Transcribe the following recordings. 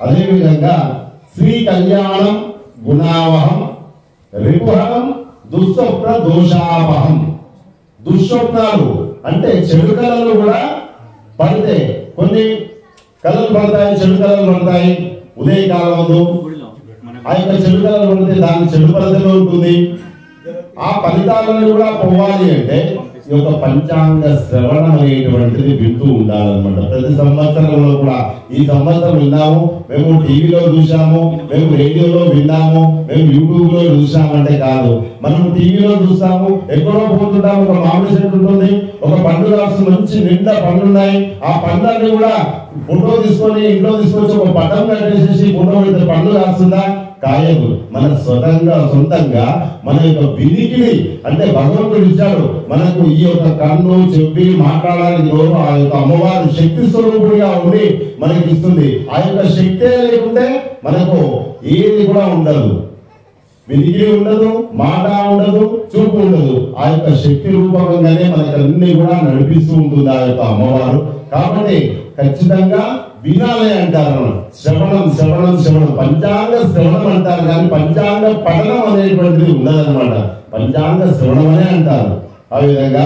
అదేవిధంగా శ్రీ కళ్యాణం గుణావహం రిపుహరం దుస్వప్న దోషాపహం. దుస్వప్నాలు అంటే చెడు కళలు కూడా పడితే, కొన్ని కళలు పడతాయి, చెడు కళలు పడతాయి. ఉదయకాలంలో ఆ యొక్క చెడు కళలు పడితే దాని చెడు ఫలితమే ఉంటుంది. ఆ ఫలితాలను కూడా పోవాలి అంటే ఈ యొక్క పంచాంగ శ్రవణం అనేటువంటిది వింటూ ఉండాలన్నమాట. ప్రతి సంవత్సరంలో కూడా ఈ సంవత్సరం విన్నాము, మేము టీవీలో చూసాము, మేము రేడియోలో విన్నాము, మేము యూట్యూబ్ లో చూసామంటే కాదు. మనం టీవీలో చూస్తాము, ఎక్కడో పోతుంటాము, ఒక మామిడి చెట్టు ఉంటుంది, ఒక పండు రాసు మంచి నిండా పండ్లు ఉన్నాయి, ఆ పండ్లన్నీ కూడా ఫోటో తీసుకొని ఇంట్లో తీసుకొచ్చి ఒక పటం కట్టేసేసి ఫోటో పెడితే పండ్లు రాస్తుందా? కాయదు. మన సొంతంగా మన యొక్క వినికిడి అంటే భగవంతుడు ఇచ్చాడు మనకు ఈ యొక్క కన్ను, చెప్పి మాట్లాడడానికి నోరు ఆ యొక్క అమ్మవారి శక్తి స్వరూపుడిగా ఉండి మనకి ఇస్తుంది. ఆ యొక్క శక్తే లేకుంటే మనకు ఏది కూడా ఉండదు, వినికిడి ఉండదు, మాట ఉండదు, చూపు ఉండదు. ఆ యొక్క శక్తి రూపకంగానే మనకు అన్ని కూడా నడిపిస్తూ ఉంటుంది ఆ యొక్క అమ్మవారు. కాబట్టి ఖచ్చితంగా వినాలి అంటారు. శ్రవణం శ్రవణం శ్రవణం పంచాంగ శ్రవణం అంటారు, కానీ పంచాంగ పఠనం అనేటువంటిది ఉండదన్నమాట. పంచాంగ శ్రవణం అనే అంటారు. ఆ విధంగా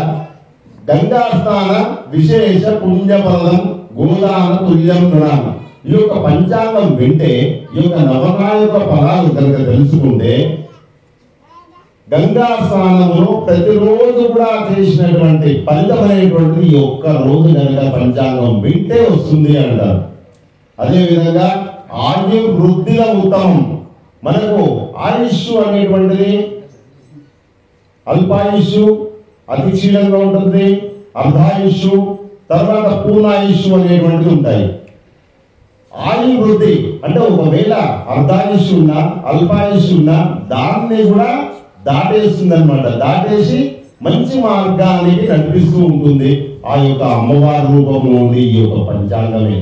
గంగా స్నాన విశేష పుణ్యప్రదం గోదాన తుల్యం నృణం. ఈ యొక్క పంచాంగం వింటే, ఈ యొక్క నవనాయక ఫలాలు కనుక తెలుసుకుంటే, గంగా స్నానమును ప్రతిరోజు కూడా చేసినటువంటి ఫలితం అనేటువంటిది ఈ ఒక్క రోజు కనుక పంచాంగం వింటే వస్తుంది అంటారు. అదేవిధంగా ఆయు వృద్ధిల ఉత్తమం. మనకు ఆయుష్ అనేటువంటిది అల్పాయుష్, అతి క్షీణంగా ఉంటుంది, అర్ధాయుష్, తర్వాత పూర్ణాయుష్ అనేటువంటివి ఉంటాయి. ఆయు వృద్ధి అంటే ఒకవేళ అర్ధాయుష్ ఉన్నా, అల్పాయుష్ ఉన్నా దాన్ని కూడా దాటేస్తుంది అనమాట. దాటేసి మంచి మార్గానికి నడిపిస్తూ ఉంటుంది ఆ యొక్క అమ్మవారి రూపంలో ఉంది ఈ యొక్క పంచాంగమే.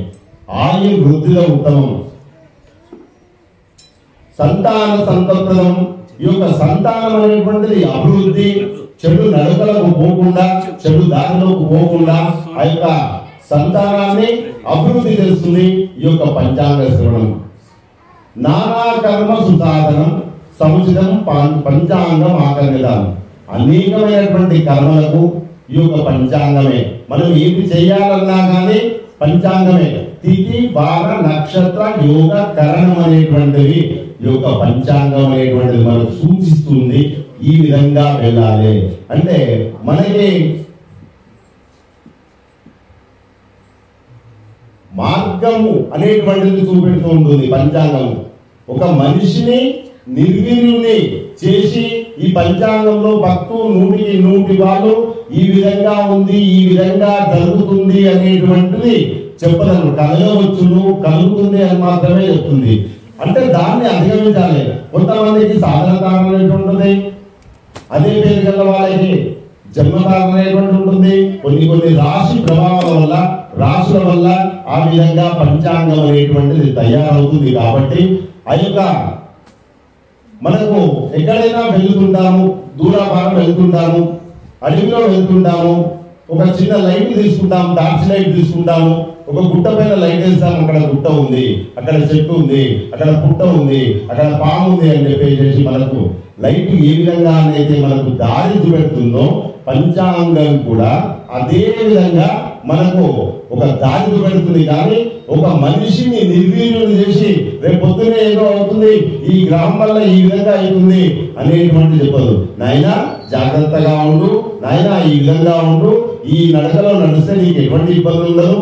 ఆయు వృద్ధిలో ఉత్తమం. సంతాన సంతప్రదం. ఈ యొక్క సంతానం అనేటువంటిది అభివృద్ధి, చెడు నడకలకు పోకుండా, చెడు దారిలోకి పోకుండా ఆ యొక్క సంతానాన్ని అభివృద్ధి చేస్తుంది ఈ యొక్క పంచాంగ శ్రవణం. నానా కర్మ సుసాధనం సముచితం పంచాంగం ఆకర్ణితం. అనేకమైనటువంటి కర్మలకు ఈ యొక్క పంచాంగమే. మనం ఏది చేయాలన్నా కానీ పంచాంగమే. తిథి వార నక్షత్ర యోగ కరణం అనేటువంటివి ఈ యొక్క పంచాంగం అనేటువంటిది మనకు సూచిస్తుంది. ఈ విధంగా వెళ్ళాలి అంటే మనకి మార్గము అనేటువంటిది చూపెడుతూ ఉంటుంది పంచాంగం. ఒక మనిషిని నిర్వీర్యుని చేసి ఈ పంచాంగంలో భక్తు 100కి 100 వాళ్ళు ఈ విధంగా ఉంది, ఈ విధంగా జరుగుతుంది అనేటువంటిది చెప్పదను. కలగవచ్చును, కలుగుతుంది అని మాత్రమే చెప్తుంది. అంటే దాన్ని అధిగమించాలి. కొంతమందికి సాధనతారం అనేటువంటి, అదే పేరు గల వాళ్ళకి జన్మతారం అనేటువంటి ఉంటుంది. కొన్ని రాశి ప్రభావాల వల్ల, రాశుల వల్ల ఆ విధంగా పంచాంగం అనేటువంటిది తయారవుతుంది. కాబట్టి ఆ యొక్క మనకు ఎక్కడైనా వెళ్తుంటాము, దూరాభారం వెళ్తుంటాము, అడవిలో వెళ్తుంటాము, ఒక చిన్న లైట్ తీసుకుంటాము, టార్చ్ లైట్ తీసుకుంటాము, ఒక గుట్ట పైన లైట్ వేస్తాము, అక్కడ గుట్ట ఉంది, అక్కడ చెట్టు ఉంది, అక్కడ పుట్ట ఉంది, అక్కడ పాము ఉంది అని చెప్పేసి మనకు లైట్ ఏ విధంగా అయితే మనకు దారి చూపెడుతుందో పంచాంగం కూడా అదే విధంగా మనకు ఒక దారి చూపెడుతుంది. కానీ ఒక మనిషిని నిర్వీర్యుని చేసి రేపు పొద్దున్నే ఏదో అవుతుంది, ఈ గ్రహం వల్ల ఈ విధంగా అవుతుంది అనేటువంటి చెప్పదు. నాయనా జాగ్రత్తగా ఉండు, నాయనా ఈ విధంగా ఉండు, ఈ నడకలో నడిస్తే నీకు ఎటువంటి ఇబ్బందులు ఉండదు.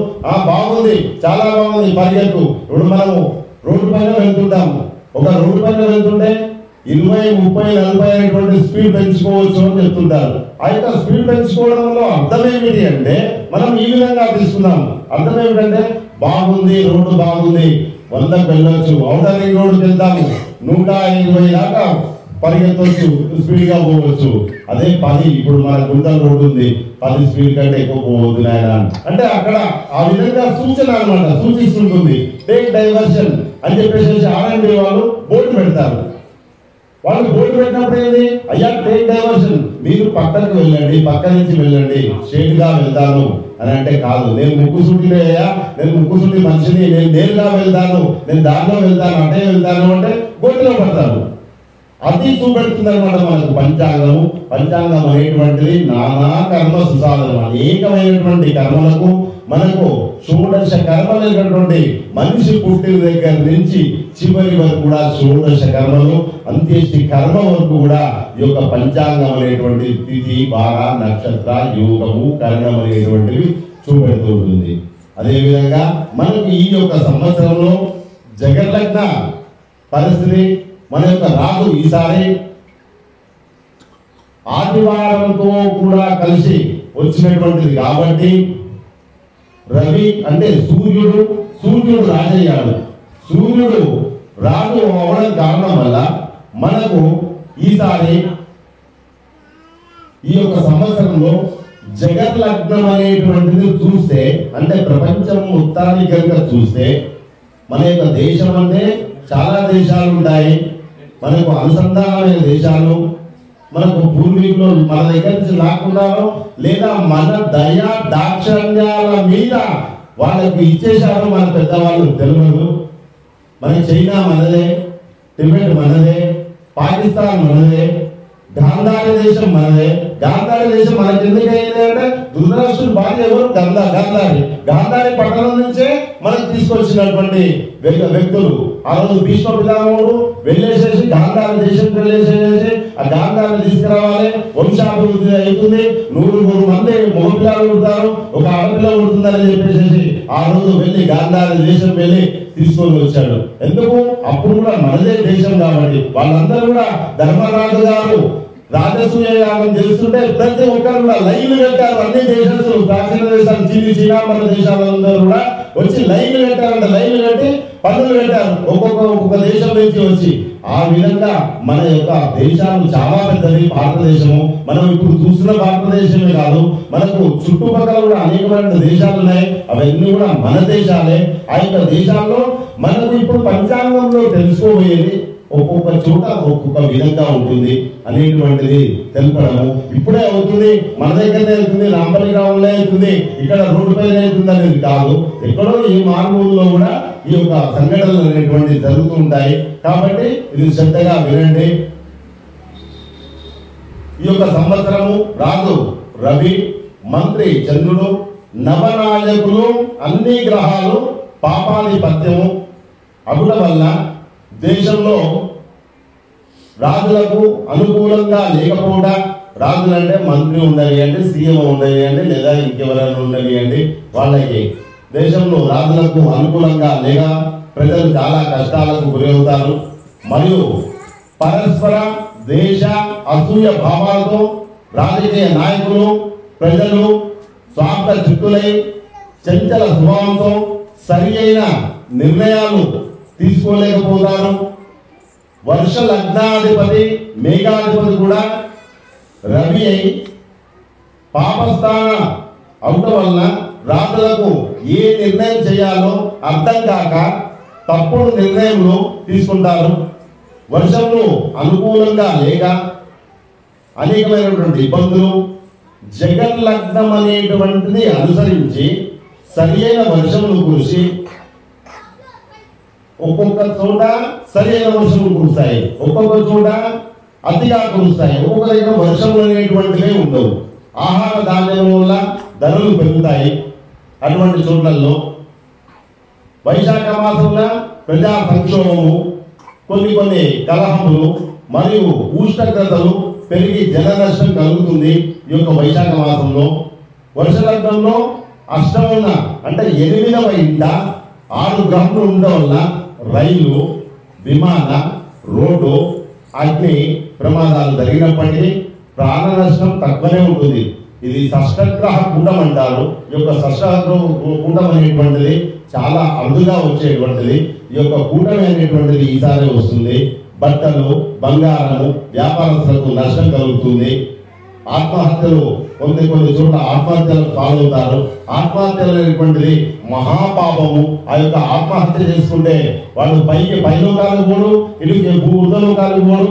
బాగుంది, చాలా బాగుంది, పరిగెత్తు. ఇప్పుడు మనము రోడ్డు పైన వెళ్తుంటాము. ఒక రోడ్డు పైన వెళ్తుంటే 20, 30, 40 అనేటువంటి స్పీడ్ పెంచుకోవచ్చు అని చెప్తుంటారు. ఆ యొక్క స్పీడ్ పెంచుకోవడంలో అర్థం ఏమిటి అంటే మనం ఈ విధంగా తీసుకున్నాం. అర్థం ఏమిటంటే బాగుంది, రోడ్డు బాగుంది, 100కి వెళ్ళొచ్చు, ఔటర్ రింగ్ రోడ్డుకి వెళ్తాము, 120 దాకా పరిగెత్తవచ్చు, స్పీడ్ గా పోవచ్చు. అదే 10 ఇప్పుడు మన గుంటల రోడ్డు ఉంది, 10 స్పీడ్ కంటే ఎక్కువ పోవద్దు నాయన అంటే అక్కడ ఆ విధంగా సూచన అనమాట, సూచిస్తుంటుంది. టేక్ డైవర్షన్ అని చెప్పేసి ఆర్ఎండ్బి వాళ్ళు బోర్డు పెడతారు. వాళ్ళు బోర్డు పెట్టినప్పుడు ఏంది, అయ్యా టేక్ డైవర్షన్, మీరు పక్కకు వెళ్ళండి, పక్క నుంచి వెళ్ళండి, స్ట్రేట్ గా వెళ్తాను అని అంటే కాదు, నేను ముక్కుసూటినయ్యా, నేను ముక్కుసూటి మనిషిని, నేను నేరుగా వెళ్తాను, నేను దారిలో వెళ్తాను, అటే వెళ్తాను అంటే గోటిలో పడతాను. అది చూపెడుతుంది అనమాట మనకు పంచాంగము. పంచాంగం అనేటువంటిది నానా కర్మ సుసాధనం, అనేకమైనటువంటి కర్మలకు మనకు షోడశ కర్మలు అనేటువంటి మనిషి పుట్టిన దగ్గర నుంచి చివరి వరకు కూడా షోడశ కర్మలు, అంత్యేష్టి కర్మ వరకు కూడా ఈ యొక్క పంచాంగం అనేటువంటి తిథి, వార, నక్షత్ర, యోగము, కరణం అనేటువంటివి చూపెడుతూ ఉంటుంది. అదేవిధంగా మనకు ఈ యొక్క సంవత్సరంలో జగన్లగ్న పరిస్థితి మన యొక్క రాజు ఈసారి ఆదివారంతో కూడా కలిసి వచ్చినటువంటిది కాబట్టి రవి అంటే సూర్యుడు రాజయ్యాడు. సూర్యుడు రాజు అవడం కారణం వల్ల మనకు ఈసారి ఈ యొక్క సంవత్సరంలో జగన్లగ్నం అనేటువంటిది చూస్తే, అంటే ప్రపంచం మొత్తాన్ని కనుక చూస్తే మన యొక్క దేశం అంటే చాలా దేశాలు ఉంటాయి, మనకు అనుసంధానమైన దేశాలు, మనకు పూర్వీకులు మన దగ్గర నుంచి లాక్కున్నారో లేదా మన దయా దాక్షణ్యాల మీద వాళ్ళకి ఇచ్చేశారో మన పెద్దవాళ్ళు తెలియదు. మన చైనా మనదే, టిబెట్ మనదే, పాకిస్తాన్ మనదే, గాంధారి దేశం మనదే. గాంధారి దేశం మనకి ఎందుకైంది అంటే ధృతరాష్ట్రుడు భార్య ఎవరు? గాంధారి పట్టణం నుంచే మనకు తీసుకొచ్చినటువంటి వ్యక్తులు. ఆ రోజు భీష్మ పితామహుడు వెళ్ళేసేసి గాంధారి దేశంకి వెళ్ళేసేసి ఆ గాంధారిని తీసుకురావాలి, వంశాభివృద్ధి అవుతుంది, 100 మంది మగపిల్లలు పుడతారు, ఒక ఆడపిల్ల పుడుతుందని చెప్పేసి ఆ రోజు వెళ్ళి గాంధారి దేశం వెళ్ళి తీసుకొని వచ్చాడు. ఎందుకు? అప్పుడు కూడా మనదే దేశం కాబట్టి. వాళ్ళందరూ కూడా ధర్మరాజు గారు రాజసూయ యాగం చేస్తుంటే ప్రతి ఒక్కరు కూడా లైన్ పెట్టారు. అన్ని దేశాలు, ప్రాచీన దేశాలు, చీనా మన దేశాలందరూ కూడా వచ్చి లైన్ పెట్టారంట. లైన్ కట్టి పన్నులు పెట్టారు ఒక్కొక్క దేశం నుంచి వచ్చి. ఆ విధంగా మన యొక్క దేశాలు చాలా పెద్దవి. భారతదేశము మనం ఇప్పుడు చూస్తున్న భారతదేశమే కాదు, మనకు చుట్టుపక్కల కూడా అనేకమైన దేశాలు ఉన్నాయి. అవన్నీ కూడా మన దేశాలే. ఆ యొక్క దేశాల్లో మనకు ఇప్పుడు పంచాంగంలో తెలుసుకోబోయేది ఒక్కొక్క చోట ఒక్కొక్క విధంగా ఉంటుంది అనేటువంటిది తెలపడము ఇప్పుడే అవుతుంది. మన దగ్గరనే అవుతుంది, రాంపల్లి గ్రామంలో అవుతుంది, ఇక్కడ రోడ్డు పైన అవుతుంది అనేది కాదు. ఎక్కడో ఈ మారుమూలలో కూడా ఈ యొక్క సంఘటనలు అనేటువంటి జరుగుతూ ఉంటాయి. కాబట్టి ఇది శ్రద్ధగా వినండి. ఈ యొక్క సంవత్సరము రాజు రవి, మంత్రి చంద్రుడు, నవనాయకులు, అన్ని గ్రహాలు పాపాధిపత్యము అగుట వల్ల దేశంలో రాజులకు అనుకూలంగా లేకపోవడం. రాజులంటే మంత్రి ఉండనియండి, సీఎం ఉండనియండి, లేదా ఇంకెవరైనా ఉండనియండి, వాళ్ళకి దేశంలో రాజులకు అనుకూలంగా లేక ప్రజలు చాలా కష్టాలకు గురవుతారు. మరియు పరస్పర దేశ అసూయ భావాలతో రాజకీయ నాయకులు, ప్రజలు స్వార్థ చిత్తులై చంచల స్వభావంతో సరి అయిన నిర్ణయాలు తీసుకోలేకపోతారు. వర్ష లగ్నాధిపతి మేఘాధిపతి కూడా రవి అయి పాపస్థాన అవటం వలన రాజులకు ఏ నిర్ణయం చేయాలో అర్థం కాక తప్పుడు నిర్ణయంలో తీసుకుంటారు. వర్షంలో అనుకూలంగా లేక అనేకమైనటువంటి ఇబ్బందులు. జగన్ లగ్నం అనేటువంటిది అనుసరించి సరి అయిన వర్షములు కురిసి ఒక్కొక్క చోట సరి అయిన వర్షములు కురుస్తాయి, ఒక్కొక్క చోట అతిగా కురుస్తాయి, ఒక్కొక్క దగ్గర వర్షములు అనేటువంటివే ఉండవు. ఆహార ధాన్యం వల్ల ధరలు పెరుగుతాయి. అటువంటి చోట్లలో వైశాఖ మాసంలో ప్రజా సంక్షోభము, కొన్ని కలహములు మరియు ఉష్ణోగ్రతలు పెరిగి జన నష్టం కలుగుతుంది. ఈ యొక్క వైశాఖ మాసంలో వర్షలగ్నంలో అష్టమున అంటే 8వ ఇంట 6 గ్రహములు ఉండడం వల్ల రైలు, విమాన, రోడ్డు, అగ్ని ప్రమాదాలు జరిగినప్పటికీ ప్రాణ నష్టం తక్కువనే ఉంటుంది. ఇది షష్ఠగ్రహ కూటం అంటారు. ఈ యొక్క షష్ఠగ్రహ కూటం అనేటువంటిది చాలా అరుదుగా వచ్చేటువంటిది. ఈ యొక్క కూటమి అనేటువంటిది ఈసారి వస్తుంది. బట్టలు, బంగారము, వ్యాపారస్తులకు నష్టం కలుగుతుంది. ఆత్మహత్యలు కొన్ని చోట్ల ఆత్మహత్యలు పాల్గొంటారు. ఆత్మహత్యలు అనేటువంటిది మహాపాపము. ఆ యొక్క ఆత్మహత్య చేసుకుంటే వాడు పైలోకాలకు పోడు, ఇటు ఊర్ధలోకాలకు పోడు,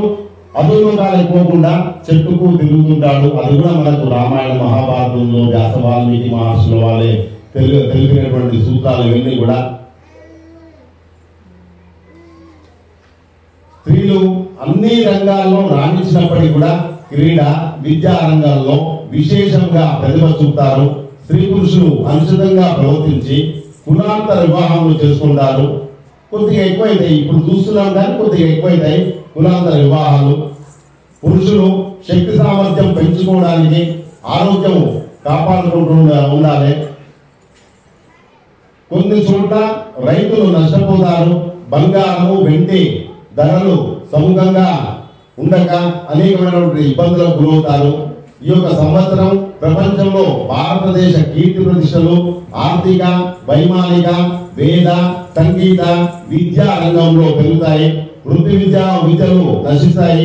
అధోలోకాలకు పోకుండా చెట్టుకు తిరుగుతుంటాడు. అది కూడా మనకు రామాయణ మహాభారతంలో వ్యాస వాల్మీకి మహర్షుల వాళ్ళే తెలిపినటువంటి సూత్రాలు ఇవన్నీ కూడా. స్త్రీలు అన్ని రంగాల్లో రాణించినప్పటికీ కూడా క్రీడ విద్యా రంగాల్లో విశేషంగా ప్రతిభ చూపుతారు. స్త్రీ పురుషులు అనుచితంగా ప్రవర్తించి కులాంతర వివాహములు చేసుకుంటారు. కొద్దిగా ఎక్కువైతాయి, ఇప్పుడు చూస్తున్నాం కానీ కొద్దిగా ఎక్కువైతాయి కులాంతర వివాహాలు. పురుషులు శక్తి సామర్థ్యం పెంచుకోవడానికి ఆరోగ్యం కాపాడుకుంటూ ఉండాలి. కొన్ని చోట్ల రైతులు నష్టపోతారు. బంగారము వెండి ధరలు సముఖంగా ఉండక అనేకమైనటువంటి ఇబ్బందులకు గురవుతారు. ఈ యొక్క సంవత్సరం ప్రపంచంలో భారతదేశ కీర్తి ప్రతిష్టలు ఆర్థిక, వైమానిక, వేద, సంగీత, విద్యా రంగంలో పెరుగుతాయి. వృత్తి విద్యలు నశిస్తాయి.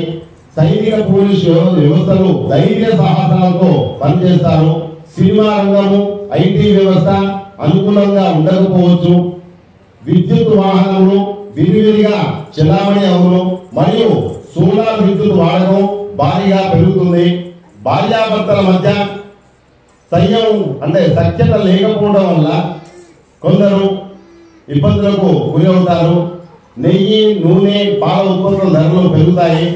సైనిక పోలీసు వ్యవస్థలు ధైర్య సాహసాలతో పనిచేస్తారు. సినిమా రంగము, ఐటీ వ్యవస్థ అనుకూలంగా ఉండకపోవచ్చు. విద్యుత్ వాహనములు విరివిరిగా చెలామణి అవును మరియు సోలార్ విద్యుత్ వాడకం భారీగా పెరుగుతుంది. భార్యాభర్తల మధ్య సఖ్యత లేకపోవడం వల్ల కొందరు ఇబ్బందులకు గురి అవుతారు. నెయ్యి, నూనె, పాల ఉత్పత్తుల ధరలు పెరుగుతాయి.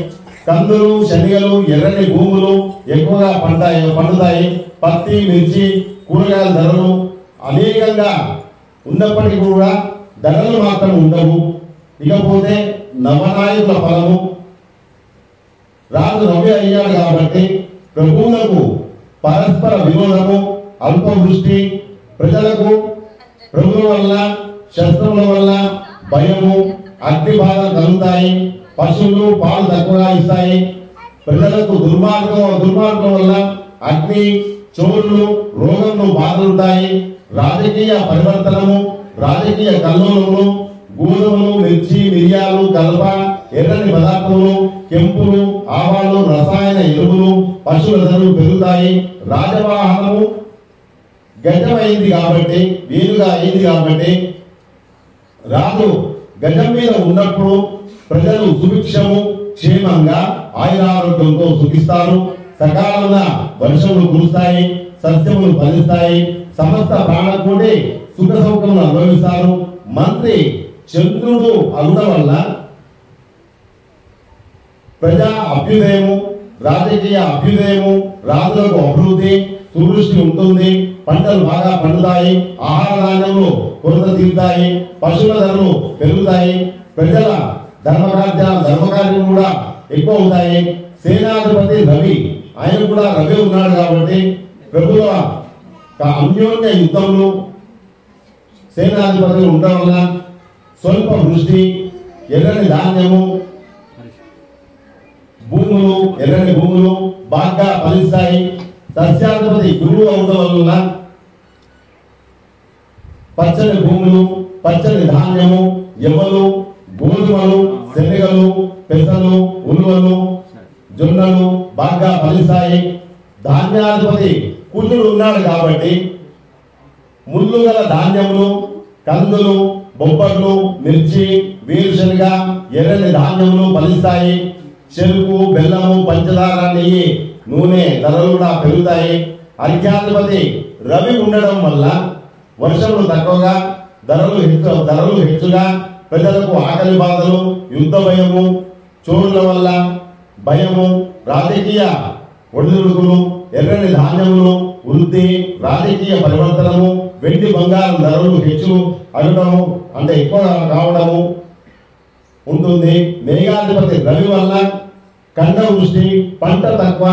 కందులు, శనగలు, ఎర్రని భూములు ఎక్కువగా పండుతాయి. పత్తి, మిర్చి, కూరగాయల ధరలు అనేకంగా ఉన్నప్పటికీ కూడా ధరలు మాత్రం ఉండవు. ఇకపోతే నవనాయకుల ఫలము. రాజు రవి అయ్యాడు కాబట్టి ప్రభువులకు పరస్పర విరోధము, అల్పవృష్టి, ప్రజలకు ప్రభుల వల్ల శస్త్రముల వల్ల భయము, అగ్ని బాధలు కలుగుతాయి. పశువులు పాలు తక్కువగా ఇస్తాయి. ప్రజలకు దుర్మార్గం వల్ల అగ్ని, చోరులు, రోగములు బాధలుంటాయి. రాజకీయ పరివర్తనము, రాజకీయ కల్లోలములు, గోధుమలు, మిర్చి, మిరియాలు, కలప, ఎర్రని పదార్థములు, కెంపులు, ఆవాలు, రసాయన ఎరువులు, పశువుల ధరలు పెరుగుతాయి. రాజవాహనము గజమైంది కాబట్టి, వేరుగా అయింది కాబట్టి రాజు గజం మీద ఉన్నప్పుడు ప్రజలు సుభిక్షము, క్షేమంగా, ఆయురారోగ్యంతో సుఖిస్తారు. సకాలంలో వర్షములు కురుస్తాయి, సస్యములు ఫలిస్తాయి. సమస్త ప్రాణకోటి సుఖ సౌఖ్యములు అనుభవిస్తారు. మంత్రి చంద్రుడు అగుడ వల్ల ప్రజా అభ్యుదయము, రాజకీయ అభ్యుదయము, రాజులకు అభివృద్ధి, సువృష్టి ఉంటుంది. పంటలు బాగా పండుతాయి. ఆహార ధాన్యములు కొరత తీరుతాయి. పశువుల ధరలు పెరుగుతాయి. ప్రజల ధర్మకార్యం కూడా ఎక్కువ అవుతాయి. సేనాధిపతి రవి, ఆయన కూడా రవి ఉన్నాడు కాబట్టి ప్రభుత్వ అన్యోన్య యుద్ధములు సేనాధిపతులు ఉండడం వల్ల స్వల్ప వృష్టి, ఎర్రని ధాన్యము, ఎర్రని భూములు బాగా ఫలిస్తాయి. సస్యాధిపతి గురువు అవడం వల్ల పచ్చని భూములు, పచ్చని ధాన్యము, ఎమ్మలు, గోధుమలు, శనగలు, పెసలు, ఉలువలు, జొన్నలు బాగా ఫలిస్తాయి. ధాన్యాధిపతి కుజుడు ఉన్నాడు కాబట్టి ముళ్ళు గల ధాన్యములు, కందులు, బొబ్బర్లు, మిర్చి, వేరుశనగ, ఎర్రని ధాన్యములు ఫలిస్తాయి. చెరుకు, బెల్లము, పంచదార, నెయ్యి, నూనె ధరలు కూడా పెరుగుతాయి. అర్ఘ్యాధిపతి రవి ఉండడం వల్ల వర్షములు తక్కువగా, ధరలు హెచ్చుగా, ప్రజలకు ఆకలి బాధలు, యుద్ధ భయము, చోరుల వల్ల భయము, రాజకీయ ఒడిదుడుకులు, ఎర్రని ధాన్యములు వృద్ధి, రాజకీయ పరివర్తనము, వెండి బంగారం ధరలు హెచ్చు అడగడము ఎక్కువ రావడము ఉంటుంది. మేఘాధిపతి రవి వల్ల కండ వృష్టి, పంట తక్కువ,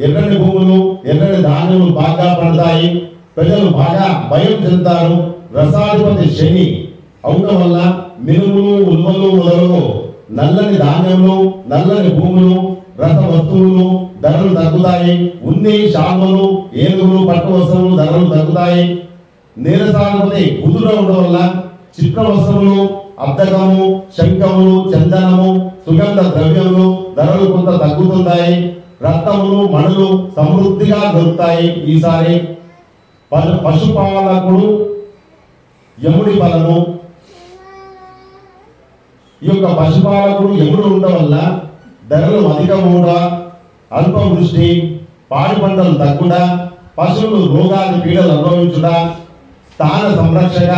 ఎర్రని భూములు, ఎర్రని ధాన్యములు బాగా పండుతాయి. ప్రజలు బాగా భయం చెందుతారు. రసాధిపతి శని అవడం వల్ల మినుములు, ఉల్వలు మొదలగు నల్లని ధాన్యములు, నల్లని భూములు, రస వస్తువులు ధరలు తగ్గుతాయి. ఉన్ని, శాల్వలు, ఏనుగులు, పట్టు వస్త్రములు ధరలు తగ్గుతాయి. నీరసాధిపతి కుదురు అవడం వల్ల చిత్ర వస్త్రములు, అద్దకము, శంఖములు, చందనము, సుగంధ ద్రవ్యములు ధరలు కొంత తగ్గుతుంటాయి. రత్నములు, మణులు సమృద్ధిగా దొరుకుతాయి. ఈసారి పశుపాలకుడు యముడి ఫలము. ఈ యొక్క పశుపాలకుడు యముడు ఉండడం వల్ల ధరలు అధికముగా, అల్పవృష్టి, పాడి పంటలు తగ్గుట, పశువులు రోగాలు పీడలు అనుభవించుట, స్థాన సంరక్షక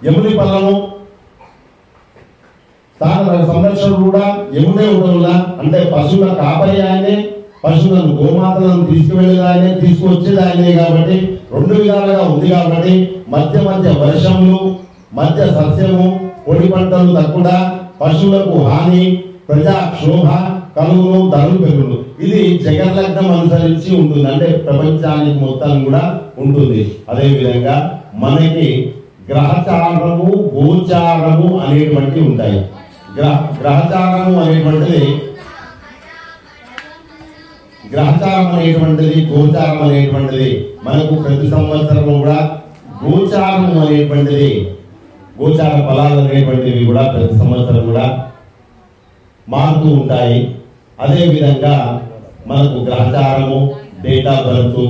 యముని పల్లము స్థాన సంరక్షణ కూడా యమునే ఉండడం వల్ల, అంటే పశువుల కాపరి ఆయనే, పశువులను గోమాతలను తీసుకువెళ్ళేది ఆయనే, తీసుకువచ్చేది ఆయనే. కాబట్టి రెండు విధాలుగా ఉంది. కాబట్టి మధ్య మధ్య వర్షములు, మధ్య సస్యము, పొడి పంటలు తక్కువ, పశువులకు హాని, ప్రజా క్షోభ కలుగును, ధరలు పెరుగును. ఇది జగర్లగ్నం అనుసరించి ఉంటుంది, అంటే ప్రపంచానికి మొత్తం కూడా ఉంటుంది. అదేవిధంగా మనకి గ్రహచారము, గోచారము అనేటువంటివి ఉంటాయి. గ్రహచారము అనేటువంటిది, గ్రహచారం అనేటువంటిది, గోచారం అనేటువంటిది మనకు ప్రతి సంవత్సరం కూడా గోచారం అనేటువంటిది, గోచార ఫలాలు అనేటువంటివి కూడా ప్రతి సంవత్సరం కూడా మారుతూ ఉంటాయి. అదేవిధంగా మనకు గ్రహచారము, డేట్ ఆఫ్ బర్త్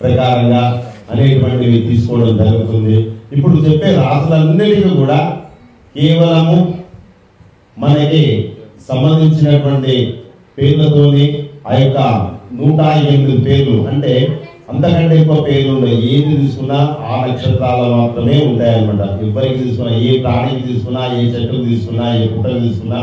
ప్రకారంగా అనేటువంటివి తీసుకోవడం జరుగుతుంది. ఇప్పుడు చెప్పే రాసులన్నిటికీ కూడా కేవలము మనకి సంబంధించినటువంటి పేర్లతోని ఆ యొక్క 108 పేర్లు, అంటే అంతకంటే ఎక్కువ పేర్లు ఉన్నాయి. ఏది తీసుకున్నా ఆ నక్షత్రాలు మాత్రమే ఉంటాయన్నమాట. ఎవరికి తీసుకున్నా, ఏ ప్రాణికి తీసుకున్నా, ఏ చెట్టుకు తీసుకున్నా, ఏ పుట్టకు తీసుకున్నా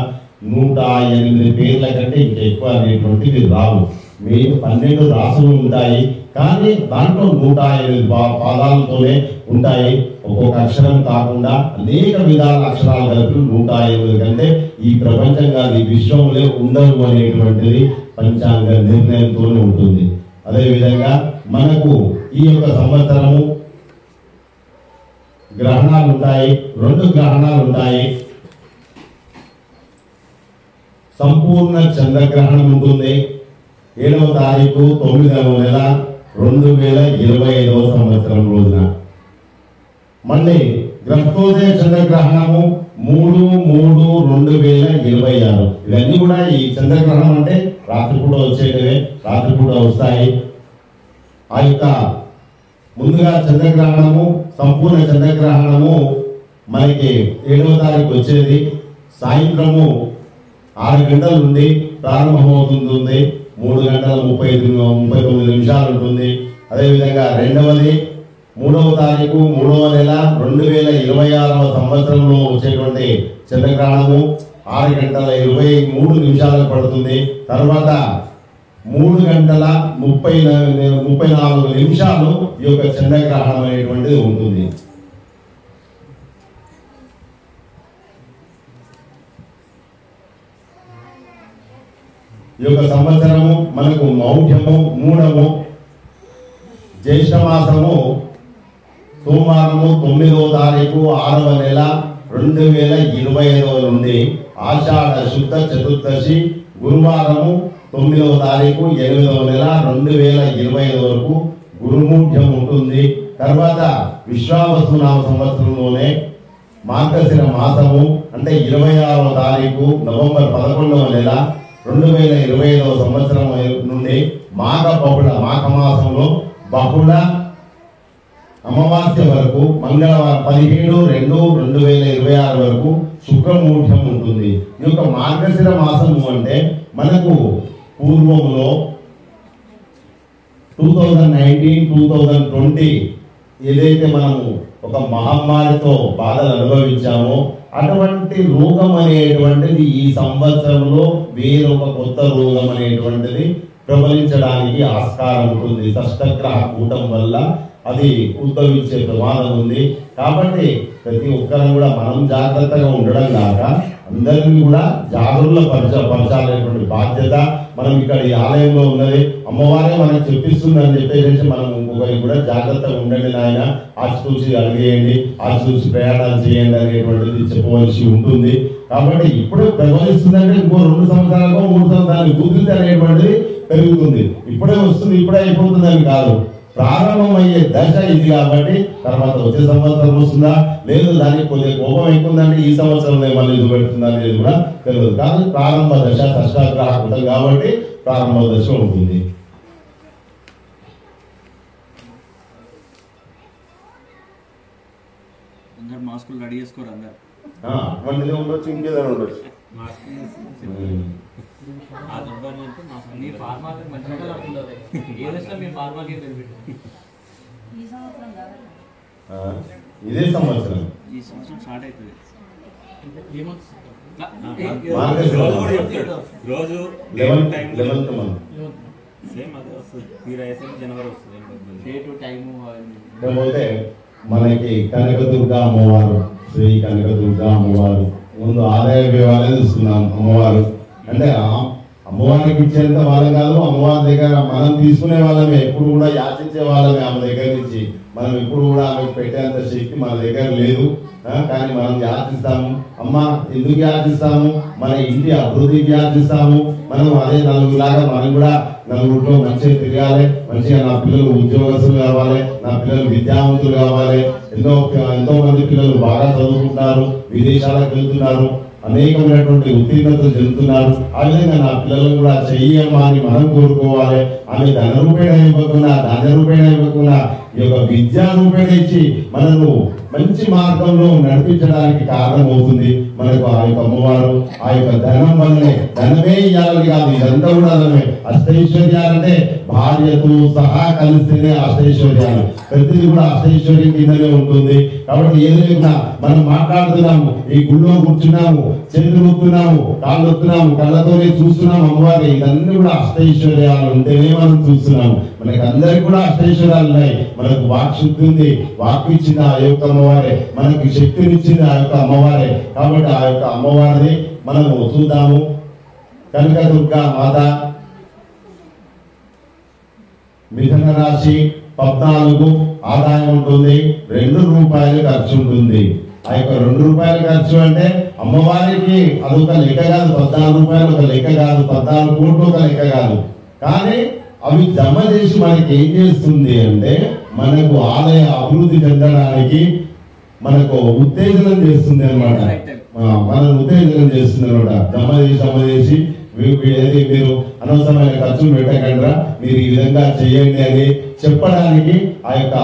108 పేర్ల కంటే ఇంకా ఎక్కువ అనేటువంటివి రావు. మీరు 12 రాసులు ఉంటాయి, కానీ దాంట్లో 108 పాదాలతోనే ఉంటాయి. ఒక్కొక్క అక్షరం కాకుండా అనేక విధాల అక్షరాలు కలిపి 108 కంటే ఈ ప్రపంచం కాదు, ఈ విశ్వంలో ఉండవు అనేటువంటిది పంచాంగ నిర్ణయంతోనే ఉంటుంది. అదేవిధంగా మనకు ఈ యొక్క సంవత్సరము గ్రహణాలు ఉంటాయి, 2 గ్రహణాలు ఉంటాయి. సంపూర్ణ చంద్రగ్రహణం ఉంటుంది 7వ తారీఖు 9వ నెల 2025వ సంవత్సరం రోజున. మళ్ళీ గ్రహోదయ చంద్రగ్రహణము 3/3/2026. ఇవన్నీ కూడా ఈ చంద్రగ్రహణం అంటే రాత్రిపూట వచ్చేటివే, రాత్రిపూట వస్తాయి. ఆ యొక్క ముందుగా చంద్రగ్రహణము, సంపూర్ణ చంద్రగ్రహణము మనకి 7వ తారీఖు వచ్చేది. సాయంత్రము 6 గంటల నుండి ప్రారంభమవుతుంది, 3 గంటల 39 నిమిషాలు ఉంటుంది. అదేవిధంగా రెండవది 3వ తారీఖు 3వ నెల 2026వ సంవత్సరంలో వచ్చేటువంటి చంద్రగ్రహణము 6 గంటల 23 నిమిషాలకు పడుతుంది. తర్వాత 3 గంటల 34 నిమిషాలు ఈ యొక్క చంద్రగ్రహణం అనేటువంటిది ఉంటుంది. ఈ యొక్క సంవత్సరము మనకు మౌఢ్యము, మూఢము, జ్యేష్ఠ మాసము సోమవారము 9వ తారీఖు 6వ నెల 2025 నుండి ఆషాఢ శుద్ధ చతుర్దశి గురువారము 9వ తారీఖు 8వ నెల 2025 వరకు గురుమూఢ్యం ఉంటుంది. తర్వాత విశ్వావసునామ సంవత్సరంలోనే మార్గశిర మాసము అంటే 26వ తారీఖు నవంబర్ 11వ నెల 2025వ సంవత్సరం నుండి మాఘ మాసంలో బహుళ అమావాస్య వరకు మంగళవారం 17/2/2026 వరకు శుక్రమూఢ్యం ఉంటుంది. ఈ యొక్క మార్గశిర మాసము అంటే మనకు పూర్వంలో 2019-2020 ఏదైతే మనము ఒక మహమ్మారితో బాధలు అనుభవించామో అటువంటి రోగం అనేటువంటిది ఈ సంవత్సరంలో వేరొక కొత్త రోగం అనేటువంటిది ప్రబలించడానికి ఆస్కారం ఉంటుంది. షష్టగ్రహ కూటం వల్ల అది ఉద్భవించే ప్రమాదం ఉంది. కాబట్టి ప్రతి ఒక్కరం కూడా మనం జాగ్రత్తగా ఉండడం కాక అందరినీ కూడా పరచాలనేటువంటి బాధ్యత మనం ఇక్కడ ఈ ఆలయంలో ఉన్నది. అమ్మవారే మనకు చెప్పిస్తుంది అని చెప్పేసి మనం ఇంకొకరికి కూడా జాగ్రత్తగా ఉండండి నాయన, ఆచితూచి అడిగేయండి, ఆచితూచి ప్రయాణాలు చేయండి అనేటువంటిది చెప్పవలసి ఉంటుంది. కాబట్టి ఇప్పుడే ప్రబలిస్తుందంటే ఇంకో 2 సంవత్సరాలకు 3 సంవత్సరాలు గుర్తింది అనేటువంటిది పెరుగుతుంది. ఇప్పుడే వస్తుంది, ఇప్పుడే అయిపోతుందని కాదు, ప్రారంభమయ్యే దశ ఇది. కాబట్టి తర్వాత వచ్చే సంవత్సరం వస్తుందా లేదు, దానికి కొద్దిగా కోపం ఎక్కుందంటే ఈ సంవత్సరం మళ్ళీ ఇది పెడుతుందా అనేది కూడా తెలియదు. కానీ ప్రారంభ దశ షష్టాగ్రహ కూటం కాబట్టి ప్రారంభ దశ ఉంటుంది. మాస్కులు రెడీ చేసుకోరు అందరు, అటువంటిది ఉండొచ్చు, ఇంకేదైనా ఉండొచ్చు. ఇదే సంవత్సరం స్టార్ట్ అవుతుంది. రోజు 11th మంత్ సేమ్ అదే వస్తుంది. జనవరి వస్తుంది. లేకపోతే మనకి కనకదుర్గ అమ్మవారు, శ్రీ కనకదుర్గ అమ్మవారు ముందు ఆదాయ వ్యయాలే చూస్తున్నాం. అమ్మవారు అంటే అమ్మవారికి ఇచ్చేంత వాళ్ళం కాదు, అమ్మవారి దగ్గర మనం తీసుకునే వాళ్ళమే, ఎప్పుడు కూడా యాచించే వాళ్ళమే ఆమె దగ్గర నుంచి. మనం ఎప్పుడు కూడా ఆమెకు పెట్టేంత శక్తి మన దగ్గర లేదు, కానీ మనం యాచిస్తాము. అమ్మ ఎందుకు యాచిస్తాము? మన ఇంటి అభివృద్ధికి యాచిస్తాము. మనం అదే నలుగురులాగా మనం కూడా నలుగురిలో మంచిగా తిరగాలి, మంచిగా నా పిల్లలు ఉద్యోగస్తులు కావాలి, నా పిల్లలు విద్యావంతులు కావాలి. ఎంతో మంది పిల్లలు బాగా చదువుకుంటున్నారు, విదేశాలకు వెళ్తున్నారు, అనేకమైనటువంటి ఉత్తీర్ణతలు చెందుతున్నారు. ఆ విధంగా నా పిల్లలను కూడా చెయ్యమ్మా అని మనం కోరుకోవాలి. ఆమె ధన రూపేణ ఇవ్వకుండా, ధాన్య రూపేణ ఇవ్వకుండా ఈ యొక్క విద్యా రూపేణ ఇచ్చి మనను మంచి మార్గంలో నడిపించడానికి కారణం అవుతుంది మనకు ఆ యొక్క అమ్మవారు. ఆ యొక్క ధనం వల్లనే, ధనమే ఇవ్వాలని కాదు, ఇదంతా కూడా ధనమే. అష్టైశ్వర్యాలంటే భార్యతో సహా కలిస్తేనే అష్టైశ్వర్యాలు, ప్రతిదీ కూడా అష్టైశ్వర్యం కిందనే ఉంటుంది. కాబట్టి ఏదైనా మనం మాట్లాడుతున్నాము, ఈ గుళ్ళో కూర్చున్నాము, చేతులు ఊపుతున్నాము, కాళ్ళు వస్తున్నాము, కళ్ళతోనే చూస్తున్నాము అమ్మవారి, ఇవన్నీ కూడా అష్టైశ్వర్యాలు ఉంటేనే మనం చూస్తున్నాము. మనకి అందరికి కూడా అష్టైశ్వర్యాలు ఉన్నాయి. మనకు వాక్ శక్తి ఉంది, వాక్ ఇచ్చింది ఆ యొక్క అమ్మవారే, మనకి శక్తినిచ్చింది ఆ యొక్క అమ్మవారే. కాబట్టి ఆ యొక్క అమ్మవారిని మనము చూద్దాము. కనకదుర్గ మాత మిథున రాశి 14 ఆదాయం ఉంటుంది, 2 రూపాయలు ఖర్చు ఉంటుంది. ఆ యొక్క 2 రూపాయలు ఖర్చు అంటే అమ్మవారికి అదొక లెక్క కాదు, 14 రూపాయలు ఒక లెక్క కాదు, 14 కోట్లు ఒక లెక్క కాదు. కానీ అవి జమ చేసి మనకి ఏం చేస్తుంది అంటే మనకు ఆలయ అభివృద్ధి చెందడానికి మనకు ఉత్తేజనం చేస్తుంది అనమాట. మనకు ఉత్తేజనం చేస్తుంది అనమాట. జమ చేసి మీరు అనవసరమైన ఖర్చులు పెట్టకుండా మీరు ఈ విధంగా చేయండి అని చెప్పడానికి ఆ యొక్క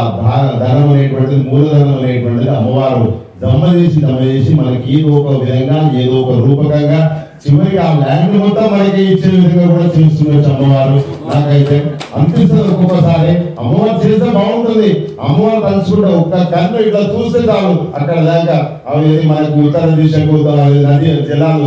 ధనం అనేటువంటిది, మూలధనం అనేటువంటిది అమ్మవారు జమ చేసి మనకి ఏదో ఒక విధంగా, ఏదో ఒక రూపకంగా చివరికి ఆ ల్యాండ్ మొత్తం మనకి ఇచ్చే విధంగా కూడా చేస్తున్నారు అమ్మవారు. నాకైతే అనిపిస్తుంది ఒక్కొక్కసారి అమ్మవారు చేస్తే బాగుంటుంది. అమ్మవారు తలుచుకుంటే ఒక్క కన్ను ఇట్లా చూస్తే చాలు అక్కడ దాకా అవి మనకు ఉత్తర దిశకు నదీ జలాలు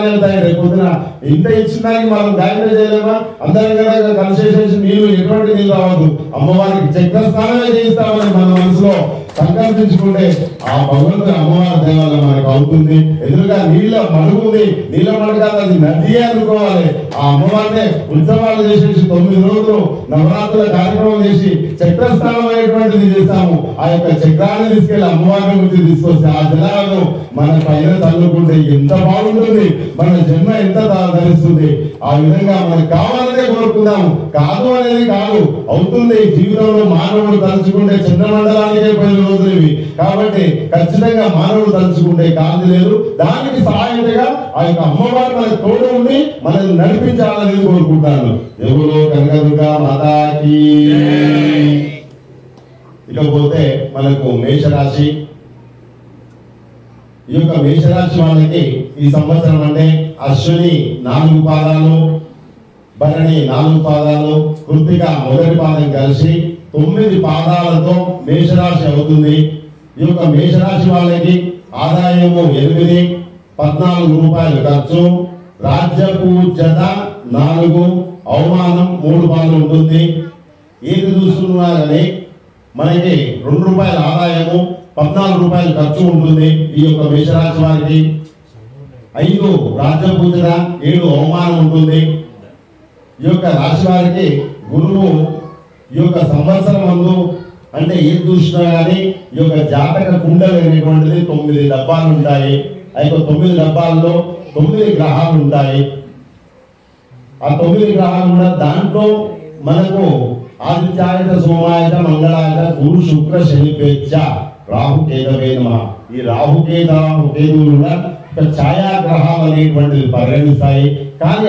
వెళ్తాయి. రేపొద్దున ఇంత ఇచ్చిన దానికి మనం గాయత్రి చేయలేమా? అందరం కదా కలిసేసేసి నీళ్లు ఎటువంటి నీళ్ళు రావద్దు, అమ్మవారికి చక్ర స్నానమే చేయిస్తామని మన మనసులో సంకల్పించుకుంటే ఆ భగవంతుని అమ్మవారి దేవాలయ మనకు అవుతుంది. ఎదురుగా నీళ్ళ మడుగుంది, నీళ్ళ మడకాలి, అది నది అనుకోవాలి. ఆ అమ్మవారినే ఉత్సవాలు చేసేసి 9 రోజులు నవరాత్రుల కార్యక్రమం చేసి చక్రస్థానం అనేటువంటిది చేస్తాము. ఆ యొక్క చక్రాన్ని తీసుకెళ్లి అమ్మవారి గురించి తీసుకొస్తే ఆ జలాలను మన పైన చల్లుకుంటే ఎంత బాగుంటుంది, మన జన్మ ఎంత ధరిస్తుంది. ఆ విధంగా మనకు కావాలనే కోరుకుందాము, కాదు అనేది కాదు, అవుతుంది. జీవితంలో మానవుడు తలుచుకుంటే చంద్రమండలానికే 10 రోజులు ఇవి. కాబట్టి ఖచ్చితంగా మానవుడు తలుచుకుంటే కాదు లేదు. దానికి సహాయంగా ఆ యొక్క అమ్మవారు మనకు తోడు ఉండి మనల్ని నడిపించాలని కోరుకుంటాను. ఎవరో కనకదుర్గ మాతాకి. ఇకపోతే మనకు మేషరాశి. ఈ యొక్క మేషరాశి వాళ్ళకి ఈ సంవత్సరం అంటే అశ్విని 4 పాదాలు, భరణి 4 పాదాలు, కృత్తిక మొదటి పాదం కలిసి 9 పాదాలతో మేషరాశి అవుతుంది. ఈ యొక్క మేషరాశి వాళ్ళకి ఆదాయము 8, 14 రూపాయలు ఖర్చు, రాజ్యపూజ్యత 4, అవమానం 3 పాలు ఉంటుంది. ఏది చూస్తున్నారని మనకి 2 రూపాయల ఆదాయము, 14 రూపాయలు ఖర్చు ఉంటుంది. ఈ యొక్క మేషరాశి వారికి 5 రాజ్యపూజ్యత, 7 అవమానం ఉంటుంది. ఈ యొక్క రాశి వారికి గురువు ఈ యొక్క సంవత్సరం ముందు అంటే ఏది చూసినా కానీ ఈ యొక్క జాతక కుండలు అనేటువంటిది 9 డబ్బాలు ఉంటాయి. ఆ యొక్క 9 డబ్బాల్లో 9 గ్రహాలు ఉంటాయి. ఆ 9 గ్రహాలు కూడా దాంట్లో మనకు ఆదిత్యాయత, సోమాయత, మంగళాయత, గురు, శుక్ర, శని, పేచ్చ, రాహు, కేతవే నమః. ఈ రాహు కేతువులు కూడా ఛాయాగ్రహాలు అనేటువంటివి పరిగణిస్తాయి. కానీ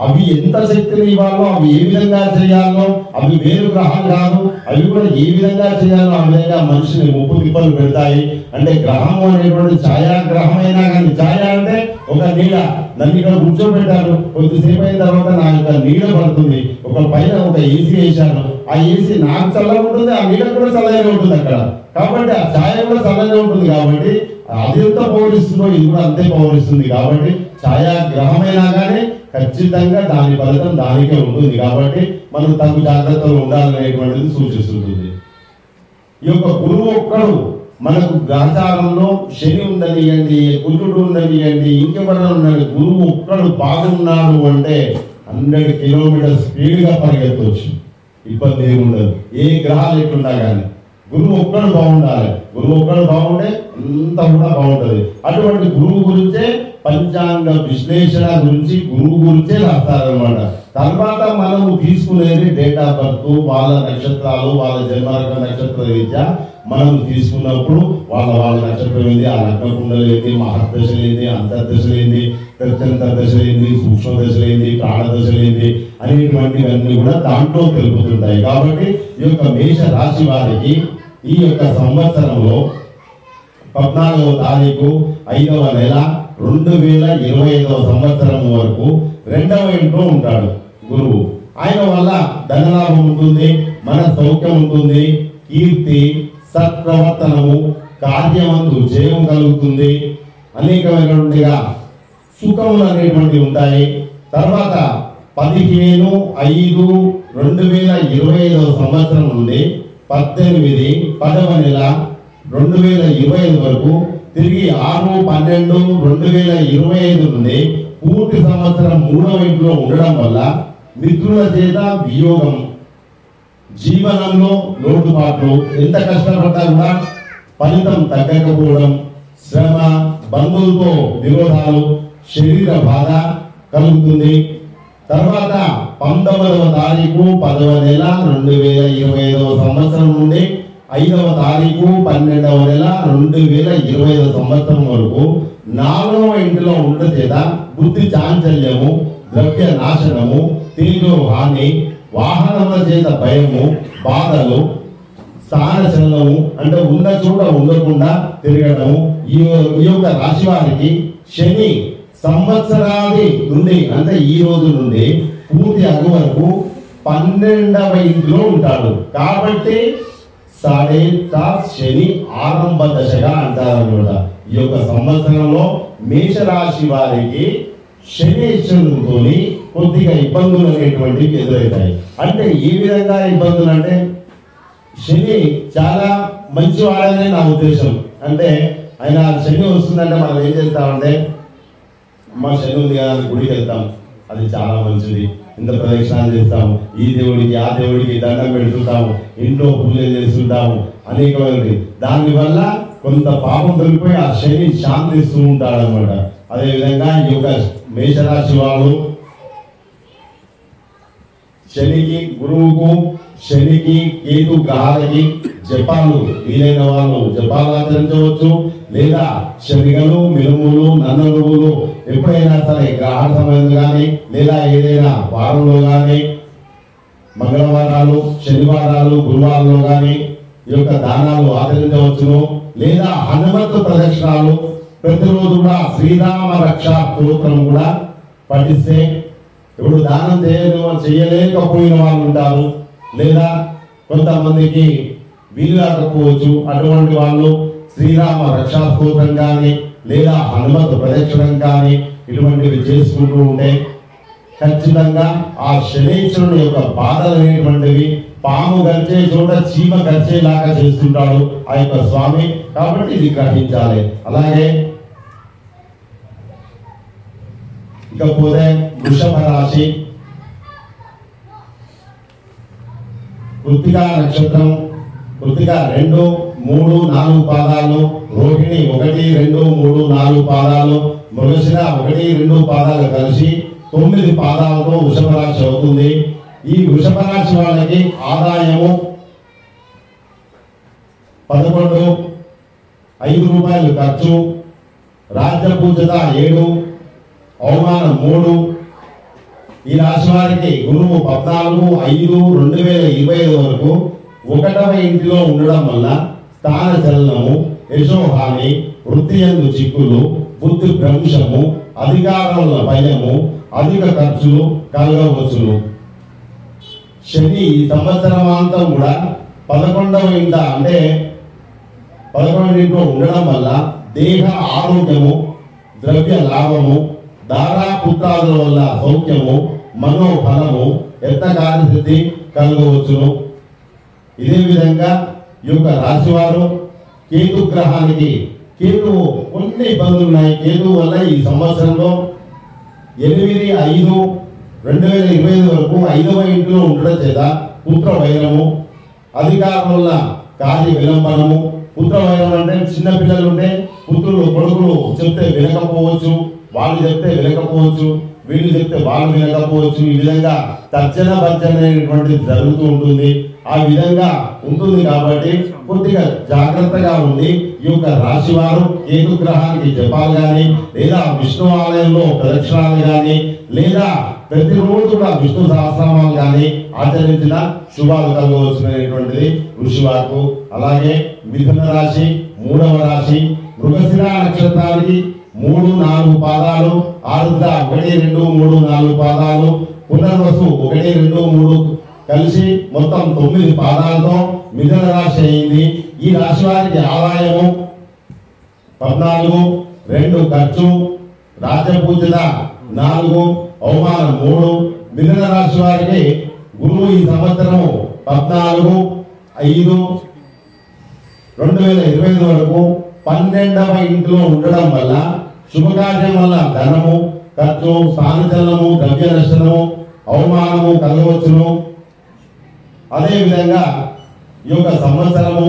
అవి ఎంత శక్తిని ఇవ్వాలో, అవి ఏ విధంగా చేయాలో, అవి వేరు గ్రహాలు కాదు, అవి కూడా ఏ విధంగా చేయాలో ఆ విధంగా మనిషిని ముప్పు తిప్పలు పెడతాయి. అంటే గ్రహం అనేటువంటి ఛాయాగ్రహం అయినా కానీ, ఛాయ అంటే ఒక నీడ నన్ను ఇక్కడ కూర్చోబెట్టారు, కొద్దిసేపు అయిన తర్వాత నా యొక్క నీడ పడుతుంది, ఒక పైన ఒక ఏసీ వేశాను, ఆ ఏసీ నాకు చల్లగా ఉంటుంది, ఆ నీడ కూడా చల్లగానే ఉంటుంది అక్కడ. కాబట్టి ఆ ఛాయ కూడా చల్లగా ఉంటుంది. కాబట్టి అది ఎంత పౌరిస్తుందో ఇది కూడా అంతే పౌరిస్తుంది. కాబట్టి ఛాయాగ్రహమైనా కానీ ఖచ్చితంగా దాని ఫలితం దానికే ఉంటుంది. కాబట్టి మనం తగు జాగ్రత్తలు ఉండాలనేటువంటిది సూచిస్తుంది. ఈ యొక్క గురువు ఒక్కడు మనకు గ్రహచారంలో శని ఉండనియండి, కుజుడు ఉండనియండి, ఇంకెవరైనా ఉండండి, గురువు ఒక్కడు బాగున్నాడు అంటే 100 కిలోమీటర్ స్పీడ్గా పరిగెత్తవచ్చు, ఇబ్బంది ఏమి ఉండదు. ఏ గ్రహాలు ఎట్లున్నా కానీ గురువు ఒక్కడు బాగుండాలి. గురువు ఒక్కడు బాగుంటే అంతా కూడా బాగుంటుంది. అటువంటి గురువు గురించే పంచాంగ విశ్లేషణ గురించి గురువు గురించే రాస్తారనమాట. తర్వాత మనము తీసుకునేది డేట్ ఆఫ్ బర్త్, వాళ్ళ నక్షత్రాలు, వాళ్ళ జన్మరక నక్షత్ర రీత్యా మనం తీసుకున్నప్పుడు వాళ్ళ నక్షత్రం ఏంది, ఆ లగ్న కుండలు ఏంది, మహర్దశలు ఏంది, అంతర్దశలు ఏంది, ప్రత్యంతర్దశలు ఏంది, సూక్ష్మ దశలు ఏంది, ప్రాణదశలు ఏంది అనేటువంటివన్నీ కూడా దాంట్లో తెలుపుతుంటాయి. కాబట్టి ఈ యొక్క మేష రాశి వారికి ఈ యొక్క సంవత్సరంలో 14వ తారీఖు 5వ నెల 2025వ సంవత్సరం వరకు 2వ ఇంట్లో ఉంటాడు గురువు. ఆయన వల్ల ధనలాభం ఉంటుంది, మన సౌఖ్యం ఉంటుంది, కీర్తి, సత్ప్రవర్తనము, కార్యమందు జయం కలుగుతుంది, అనేకమైనటువంటిగా సుఖములు అనేటువంటివి ఉంటాయి. తర్వాత 15/5/2025వ సంవత్సరం నుండి 18 10వ నెల 2025 వరకు తిరిగి 6/12/2025 నుండి పూర్తి సంవత్సరం 3వ ఇంట్లో ఉండడం వల్ల మిత్రుల చేత వియోగం, జీవనంలో లోటుపాట్లు, ఎంత కష్టపడ్డా కూడా ఫలితం తగ్గకపోవడం, శ్రమ, బంధువులతో విరోధాలు, శరీర బాధ కలుగుతుంది. తర్వాత 19వ తారీఖు 10వ నెల 2025వ సంవత్సరం నుండి 5వ తారీఖు 12వ నెల 2025వ సంవత్సరం వరకు 4వ ఇంటిలో ఉండడం చేత బుద్ధి చాంచల్యము, ద్రవ్య నాశనము, తేజో హాని, వాహనముల చేత భయము, బాధలు, స్థానచలనము అంటే ఉన్న చోట ఉండకుండా తిరగడము. ఈ యొక్క రాశి వారికి శని సంవత్సరాది నుండి అంటే ఈ రోజు నుండి పూర్తి అగు వరకు 12వ ఇంటిలో ఉంటాడు. కాబట్టి శని ఆరంభ దశగా అంటారన్నమాట. ఈ యొక్క సంవత్సరంలో మేషరాశి వారికి శనీశ్వరునితో కొద్దిగా ఇబ్బందులు అనేటువంటివి ఎదురవుతాయి. అంటే ఏ విధంగా ఇబ్బందులు అంటే శని చాలా మంచివాడనే నా ఉద్దేశం. అంటే ఆయన శని వస్తుందంటే మనం ఏం చేస్తామంటే మా శని ఉంది కదా గుడికి వెళ్తాం, అది చాలా మంచిది, ఇంత ప్రదక్షిణాలు చేస్తాము, ఈ దేవుడికి ఆ దేవుడికి దండం పెడుతుంటాము, ఇంట్లో పూజలు చేస్తుంటాము, అనేకమైనది. దానివల్ల కొంత పాపం తొలిపోయి ఆ శని శాంతిస్తూ ఉంటాడు అనమాట. అదేవిధంగా ఈ యొక్క మేషరాశి వాళ్ళు శనికి, గురువుకు, శనికి, కేతు గ్రహాలకి జపాలు వీలైన వాళ్ళు జపాలు ఆచరించవచ్చు. లేదా శనిగలు, మినుములు, నన్నలుగులు ఎప్పుడైనా సరే గ్రహణ సమయం కానీ లేదా ఏదైనా వారంలో కానీ మంగళవారాలు, శనివారాలు, గురువారంలో కానీ ఈ యొక్క దానాలు ఆచరించవచ్చును. లేదా హనుమంతు ప్రదక్షిణాలు ప్రతిరోజు కూడా శ్రీరామ రక్షా స్తోత్రం కూడా పఠిస్తే, ఇప్పుడు దానం చేయలేకపోయిన వాళ్ళు ఉంటారు, లేదా కొంతమందికి వీలు కాకపోవచ్చు, అటువంటి వాళ్ళు శ్రీరామ రక్షా స్తోత్రం కానీ లేదా హనుమంతు ప్రదక్షిణం కానీ ఇటువంటివి చేసుకుంటూ ఉంటే ఖచ్చితంగా ఆ శనీశ్వరుని యొక్క బాధలు అనేటువంటివి పాము గడిచే చోట చీమ గడిచేలాగా చేస్తుంటాడు ఆ యొక్క స్వామి. కాబట్టి ఇది గ్రహించాలి. అలాగే ఇకపోతే వృషభ రాశి, కృత్తికా నక్షత్రం, కృత్తిక 2, 3, 4 పాదాలు, రోహిణి 1, 2, 3, 4 పాదాలు, మృగశిర 1, 2 పాదాలు కలిసి 9 పాదాలతో వృషభ రాశి అవుతుంది. ఈ వృషభ రాశి వాళ్ళకి ఆదాయము 11, 5 రూపాయలు ఖర్చు, రాజ్య పూజత 7, అవమానం 3. ఈ రాశి వారికి గురువు 14/5/2025 వరకు 1వ ఇంటిలో ఉండడం వల్ల స్థాన చలనము, యశోహాని, వృత్తి యందు చిక్కులు, బుద్ధి భ్రంశము, అధికారముల భయము, అధిక ఖర్చులు కలగవచ్చును. శని ఈ సంవత్సరం అంతా కూడా 11వ ఇంట అంటే 11వ ఇంట్లో ఉండడం వల్ల దేహ ఆరోగ్యము, ద్రవ్య లాభము, దారా పుత్రాదుల వల్ల సౌఖ్యము, మనోఫలము, యత్నకార్యసిద్ధి కలగవచ్చును. ఇదే విధంగా ఈ యొక్క రాశివారు కేతు గ్రహానికి కేతువు కొన్ని ఇబ్బందులు ఉన్నాయి. కేతువు వల్ల ఈ సంవత్సరంలో 8/5/2025 వరకు 5వ ఇంట్లో ఉండడం చేత పుత్ర వైరము, అధికారం వల్ల కార్య విలంబనము. పుత్ర వైరం అంటే చిన్న పిల్లలు ఉంటే పుత్రులు కొడుకులు చెప్తే వినకపోవచ్చు, వాళ్ళు చెప్తే వినకపోవచ్చు, వీళ్ళు చెప్తే వాళ్ళు వినకపోవచ్చు. ఈ విధంగా తర్జన భర్జన అనేటువంటిది జరుగుతూ ఉంటుంది. ఆ విధంగా ఉంటుంది కాబట్టి కొద్దిగా జాగ్రత్తగా ఉండి ఈ యొక్క రాశి వారు కేతు గ్రహానికి జపాలు కానీ లేదా విష్ణు ఆలయంలో ప్రదక్షిణాలు కానీ లేదా ప్రతిరోజు కూడా విష్ణు సహస్రనామాలు కానీ ఆచరించిన శుభాలు కలగవచ్చునేటువంటిది వృషివాకు. అలాగే మిథున రాశి 3వ రాశి మృగశిర నక్షత్రానికి 3, 4 పాదాలు, ఆరుద్ర 1, 2, 3, 4 పాదాలు, పునర్వసు 1, 2, 3 కలిసి మొత్తం 9 పాదాలతో మిథున రాశి అయింది. ఈ రాశి వారికి ఆదాయము 14, 2 ఖర్చు, రాజ్యపూజిత 4, అవమానం 3. మిథున రాశి వారికి గురువు ఈ సంవత్సరం 14/5/2025 వరకు 12వ ఇంట్లో ఉండడం వల్ల శుభకార్యం వల్ల ధనము, ఖర్చు, స్థానచలనము, ద్రవ్య నష్టము, అవమానము కలగవచ్చును. అదేవిధంగా ఈ యొక్క సంవత్సరము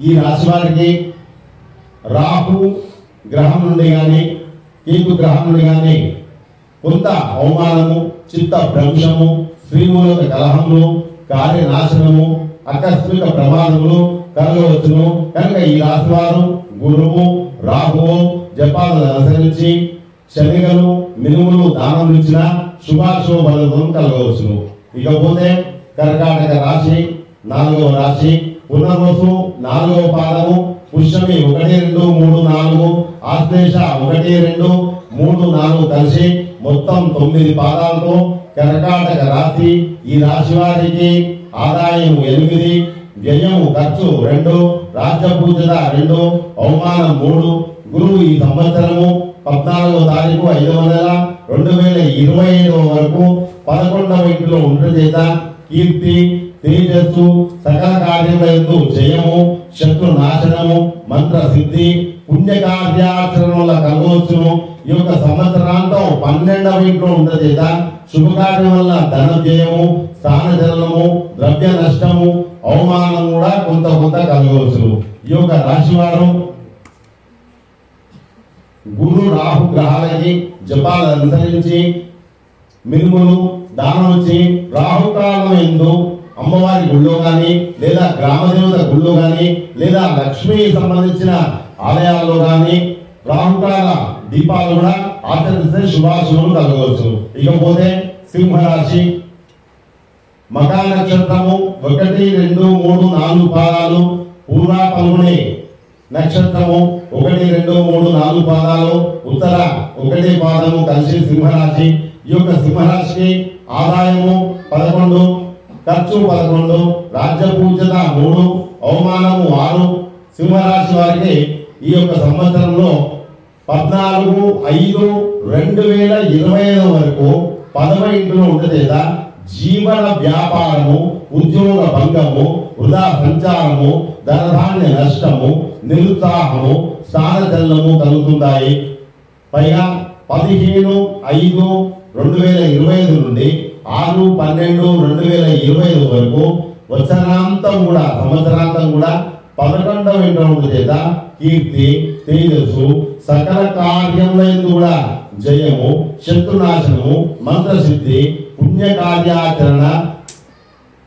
ఈ రాశి వారికి రాహు గ్రహం నుండి కానీ కేతు గ్రహం నుండి కానీ కొంత అవమానము, చిత్త భ్రంశము, స్త్రీమూలక కలహములు, కార్యనాశనము, ఆకస్మిక ప్రమాదములు కలగవచ్చును. కనుక ఈ రాశి వారు గురువు, రాహువు జపాలను అనుసరించి శనిగలు, మినుములు దానం ఇచ్చిన శుభాశుభ ఫలితం కలగవచ్చును. ఇకపోతే కర్కాటక రాశి 4వ రాశి పునర్వసు 4వ పాదము, పుష్యమి 1, 2, 3, 4, ఆశ్లేష 1, 2, 3, 4 కలిసి మొత్తం 9 పాదాలతో కర్కాటక రాశి. ఈ రాశి వారికి ఆదాయం 8, వ్యయము ఖర్చు 2, రాజ్యపూజిత 2, అవమానం 3. గురువు ఈ సంవత్సరము 14వ తారీఖు 5వ నెల 2025 వరకు 11వ ఇంట్లో ఉండడం చేత కీర్తి, తేజస్సు, సకల కార్యములందు జయము, శత్రు నాశనము, మంత్ర సిద్ధి, పుణ్యకార్యాచరణ వల్ల కలగవచ్చును. ఈ యొక్క సంవత్సరాంతం 12వ ఇంట్లో ఉండడం చేత శుభకార్యం వల్ల ధన వ్యయము, స్థానచలనము, ద్రవ్య నష్టము, అవమానం కూడా కొంత కలగవచ్చును. ఈ యొక్క రాశి వారు గురు రాహు గ్రహాలకి జపాలు అనుసరించి మినుములు దానం వచ్చి రాహుకాలం ఎందు అమ్మవారి గుళ్ళో కానీ లేదా గ్రామదేవత గుళ్ళో కానీ లేదా లక్ష్మీ సంబంధించిన ఆలయాల్లో కానీ రాహుకాల దీపాలు కూడా ఆచరిస్తే శుభాశుభులు కలగవచ్చు. ఇకపోతే సింహరాశి మకా నక్షత్రము 1, 2, 3, 4 పాదాలు, పూర్వ పల్గుని నక్షత్రము 1, 2, 3, 4 పాదాలు, ఉత్తర 1 పాదము కలిసి సింహరాశి. ఈ యొక్క సింహరాశికి ఆదాయము 11, ఖర్చు 11, రాజ్యపూజిత 3, అవమానము 6. సింహరాశి వారికి ఈ యొక్క సంవత్సరంలో 14/5/2025 వరకు 10వ ఇంట్లో ఉండేద జీవన వ్యాపారము, ఉద్యోగ భంగము, వృధా సంచారము, ధనధాన్య నష్టము, నిరుత్సాహము, స్థానచలనము కలుగుతుంటాయి. పైగా 15/5/2025 నుండి 6/12/2025 వరకు సంవత్సరాంతం కూడా 11వ ఇంట్లో ఉండడం చేత కీర్తి, తేజస్సు, సకల కార్యములందు కూడా జయము, శత్రునాశనము, మంత్రసిద్ధి, పుణ్యకార్యాచరణ,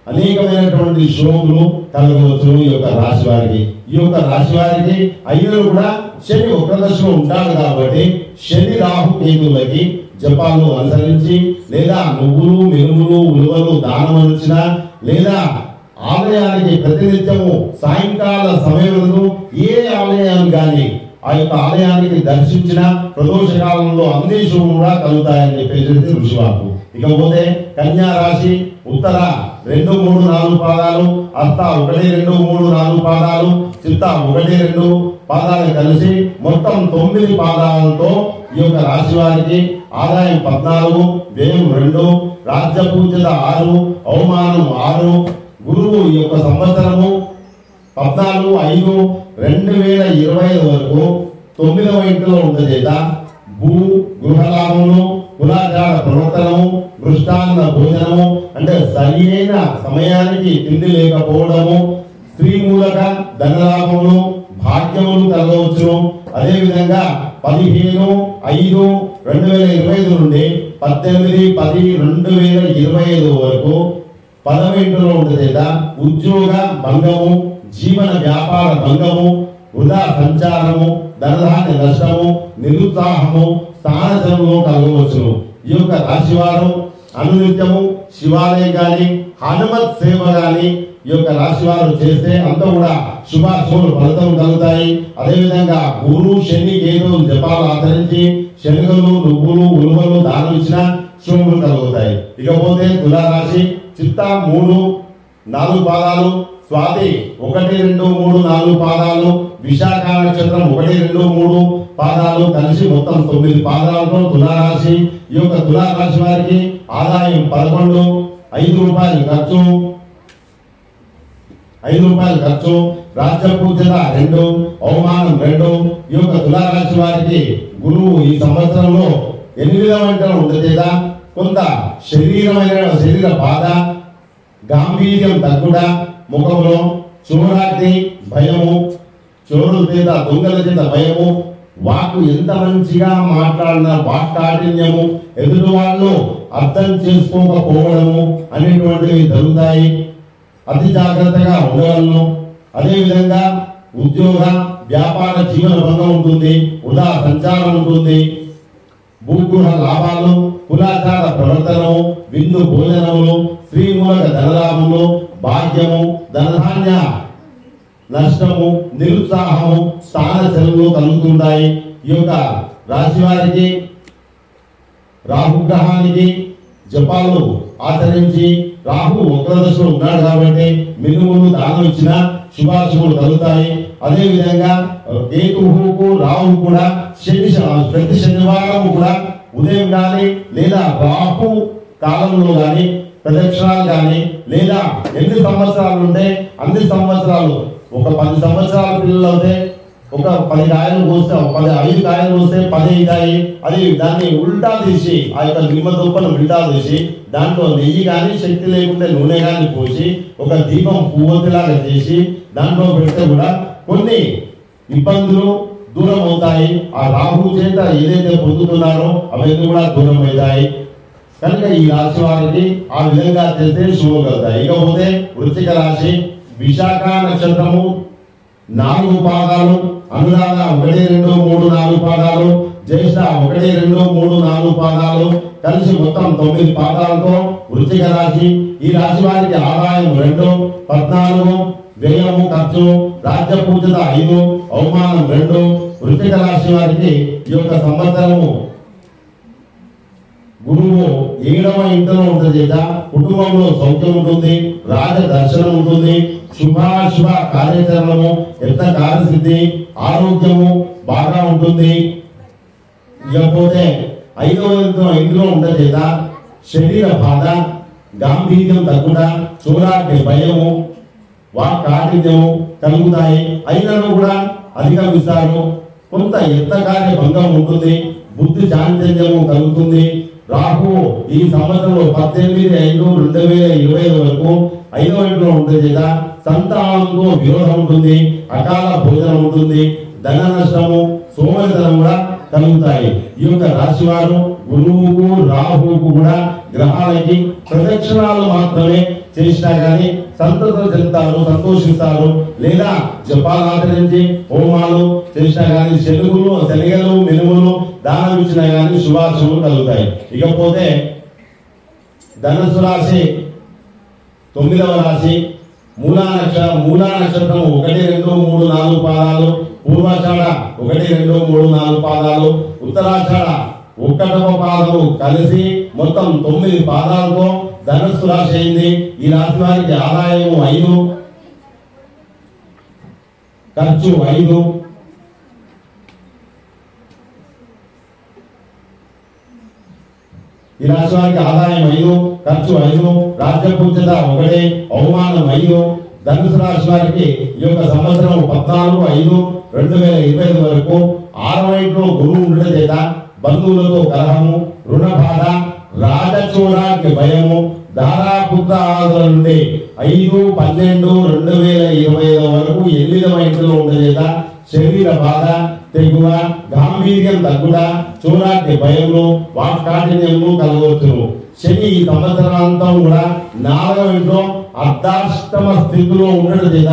అనేకమైనటువంటి శోభులు కలగవచ్చు ఈ యొక్క రాశి వారికి. ఈ యొక్క రాశి వారికి 5లో కూడా శని వక్రదశలో ఉంటాడు కాబట్టి శని రాహు కేతువులకి జపాలను అనుసరించి లేదా నువ్వులు, మినుములు, ఉలువలు దానం అందించిన లేదా ఆలయానికి ప్రతినిత్యము సాయంకాల సమయంలో ఏ ఆలయాన్ని కానీ ఆ యొక్క ఆలయానికి దర్శించిన ప్రదోష కాలంలో అన్ని శుభములు కూడా కలుగుతాయని చెప్పేసి ఋషివాకు. ఇకపోతే కన్యా రాశి ఉత్తర 2, 3, 4 పాదాలు, హస్త 1, 2, 3, 4 పాదాలు, చిత్త 1, 2 పాదాలు కలిసి మొత్తం 9 పాదాలతో ఈ యొక్క రాశి వారికి ఆదాయం 14, వ్యయం 2, రాజ్య పూజిత 6, అవమానం 6. గురువు ఈ యొక్క సంవత్సరము 14/5/2025 వరకు 9వ ఇంటిలో ఉండచేత భూ గృహలాభములు, కులాచార ప్రవర్తనము, మృష్టాన్న భోజనము అంటే సరైన సమయానికి తిండి లేకపోవడము, స్త్రీ మూలక ధనలాభములు, భాగ్యములు కలగవచ్చును. అదేవిధంగా 15/5/2025 నుండి 18/10/2025 వరకు 10వ ఇంటిలో ఉండచేత ఉద్యోగ భంగము, జీవన వ్యాపార భంగము, వృధా సంచారము, ధనధాన్య నష్టము, నిరుత్సాహము, స్థానచలము కలగవచ్చును. ఈ యొక్క రాశి వారు అనునిత్యము శివాలయం కానీ హనుమత్ సేవ కానీ ఈ యొక్క రాశి వారు చేస్తే అంతా కూడా శుభాశుభులు ఫలితం కలుగుతాయి. అదేవిధంగా గురు శని కేతువులు జపాలు ఆచరించి శనగలు, నువ్వులు, ఉలువలు దానం ఇచ్చిన శుభములు కలుగుతాయి. ఇకపోతే తులారాశి చిత్త 3, 4 పాదాలు, స్వాతి 1, 2, 3, 4 పాదాలు, విశాఖ నక్షత్రం 1, 2, 3 పాదాలు కలిసి మొత్తం 9 పాదాలతో తులారాశి. ఈ యొక్క తులారాశి వారికి ఆదాయం 11, 5 రూపాయలు ఖర్చు, 5 రూపాయలు ఖర్చు, రాజ్య పూజిత 2, అవమానం 2. ఈ యొక్క తులారాశి వారికి గురువు ఈ సంవత్సరంలో 8వ ఇంటిలో ఉండచేత కొంత శరీర బాధ, గాంభీర్యం తగ్గుట, ముఖంలో చోరాగ్ని భయము, చోరుల చేత దొంగల చేత భయము, వాకు ఎంత మంచిగా మాట్లాడిన వాక్కాఠిన్యము, ఎదుటి వాళ్ళు అర్థం చేసుకోకపోవడము అనేటువంటివి జరుగుతాయి. అతి జాగ్రత్తగా ఉండగలను. అదేవిధంగా ఉద్యోగ వ్యాపార జీవన భంగం ఉంటుంది, వృధా సంచారం ఉంటుంది, భూగృహ లాభాలు, కులాచార ప్రవర్తనము, విందు భోజనములు, స్త్రీ మూలక ధనలాభములు, భాగ్యము, ధనధాన్య నష్టము, నిరుత్సాహము, స్థాన సెలవులు కలుగుతుంటాయి. ఈ యొక్క రాశి వారికి రాహుగ్రహానికి జపాలు ఆచరించి రాహు వక్రదశలో ఉన్నాడు కాబట్టి మినుములు దానం ఇచ్చిన శుభాశుభులు కలుగుతాయి. అదేవిధంగా కేతువుకు రాహు కూడా ప్రతి శనివారం కూడా ఉదయం కానీ లేదా రాహు కాలంలో కానీ ప్రదక్షిణాలు కానీ లేదా ఎన్ని సంవత్సరాలు ఉంటే అన్ని సంవత్సరాలు, ఒక 10 సంవత్సరాల పిల్లలు అయితే ఒక 10 కాయలు కోస్తే 5 కాయలు కోస్తే 10 అవుతాయి. అది దాన్ని ఉల్టా తీసి ఆ యొక్క నిమ్మ దుప్పను ఉల్టా తీసి దాంట్లో నెయ్యి కానీ శక్తి లేకుంటే నూనె కానీ పోసి ఒక దీపం పువ్వొత్తిలాగా చేసి దాంట్లో పెడితే కూడా కొన్ని ఇబ్బందులు దూరం అవుతాయి. ఆ రాహు చేత ఏదైతే పొందుతున్నారో అవన్నీ కూడా దూరం అవుతాయి. కనుక ఈ రాశి వారికి ఆ విధంగా చేస్తే శుభం కలుగుతాయి. ఇకపోతే వృశ్చిక రాశి విశాఖ నక్షత్రము 4 పాదాలు, అనురాధ 1, 2, 3, 4 పాదాలు, జ్యేష్ఠ 1, 2, 3, 4 పాదాలు కలిసి మొత్తం 9 పాదాలతో వృశ్చిక రాశి. ఈ రాశి వారికి ఆదాయం 2, 14, వ్యయము ఖర్చు, రాజ్య పూజిత 5, అవమానం 2. వృశ్చిక రాశి వారికి ఈ యొక్క సంవత్సరము గురువు 7వ ఇంటిలో ఉంటుంది చేత కుటుంబంలో సౌఖ్యం ఉంటుంది, రాజ దర్శనం ఉంటుంది, శుభాశుభ కార్యాచరణము, ఎంత కార్యసిద్ధి, ఆరోగ్యము బాగా ఉంటుంది. ఇకపోతే 5వ ఇంటిలో ఉంటుంది చేత శరీర బాధ, గాంభీర్యం తగ్గుట, చూరాకి భయము, వాక్కాఠిన్యము కలుగుతాయి. అయినను కూడా అధిగమిస్తారు. కొంత యత్న కార్య భంగం ఉంటుంది, బుద్ధి చాంచల్యము కలుగుతుంది. రాహు ఈ సంవత్సరంలో 18/5/2025 వరకు 5వ ఇంట్లో ఉంటుంది కదా, సంతానంతో విరోధం ఉంటుంది, అకాల భోజనం ఉంటుంది, ధన నష్టము, సోమరితనం కూడా కలుగుతాయి. ఈ యొక్క రాశి వారు గురువుకు రాహువుకు కూడా గ్రహాలకి ప్రదక్షిణాలు మాత్రమే చేసినా కానీ సంతోషం చెందుతారు, సంతోషిస్తారు. లేదా జపాలు ఆచరించి హోమాలు చేసినా కానీ శనగలు మినుములు దానం ఇచ్చినా కానీ శుభాశుభులు కలుగుతాయి. ఇకపోతే ధనుసు రాశి 9వ రాశి మూలా నక్షత్రం 1, 2, 3, 4 పాదాలు, పూర్వాషాఢ 1, 2, 3, 4 పాదాలు, ఉత్తరాషాఢ 1వ పాదము కలిసి మొత్తం 9 పాదాలతో ధనుస్సు రాశి అయింది. ఈ రాశి వారికి ఆదాయం 5, ఖర్చు 5. ఈ రాశి వారికి ఆదాయం 5, ఖర్చు 5, రాజ్యపూజ్యత 1, అవమానం 5. ధనుసు రాశి వారికి ఈ యొక్క సంవత్సరం 14/5/2025 వరకు 6వ ఇంట్లో గురువు ఉండడం చేత బంధువులతో కలహము, రుణ బాధ, రాజచూడానికి భయము, దారాపుత్ర ఆదుల నుండి 5/12/2025 వరకు 8వ ఇంట్లో ఉండడం చేత శరీర బాధ, తెగువ, గాంభీర్యం తగ్గుట, చూడాకి భయములు, వాక్కాఠిన్యము కలగవచ్చును. శని ఈ సంవత్సరాంతం కూడా 4వ ఇంట్లో అర్ధాష్టమ స్థితిలో ఉండడం చేత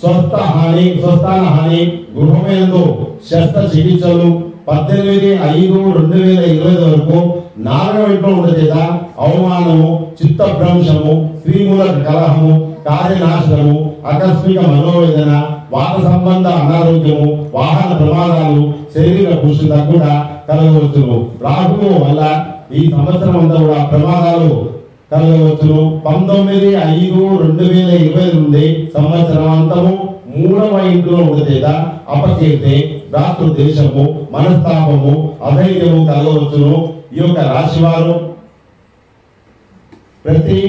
స్వస్థాన హాని, గృహమేందు శస్త్రచికిత్సలు 18/5/2025 వరకు 4వ ఇంట్లో ఉండడం చేత అవమానము, చిత్తభ్రంశము, స్త్రీమూలక కలహము, కార్యనాశనము, ఆకస్మిక మనోవేదన, వాత సంబంధ అనారోగ్యము, వాహన ప్రమాదాలు, శరీర పుష్టి తగ్గుట కలగవచ్చును. రాహువు వల్ల ఈ సంవత్సరం అంతా కూడా ప్రమాదాలు కలగవచ్చును. 19/5/2025 నుండి సంవత్సరాంతము 3వ ఇంట్లో ఉండేద అపకీర్తి, రాష్ట్ర దేశము, మనస్తాపము, అధైర్యము కలగవచ్చును. ఈ యొక్క రాశి వారు ప్రతి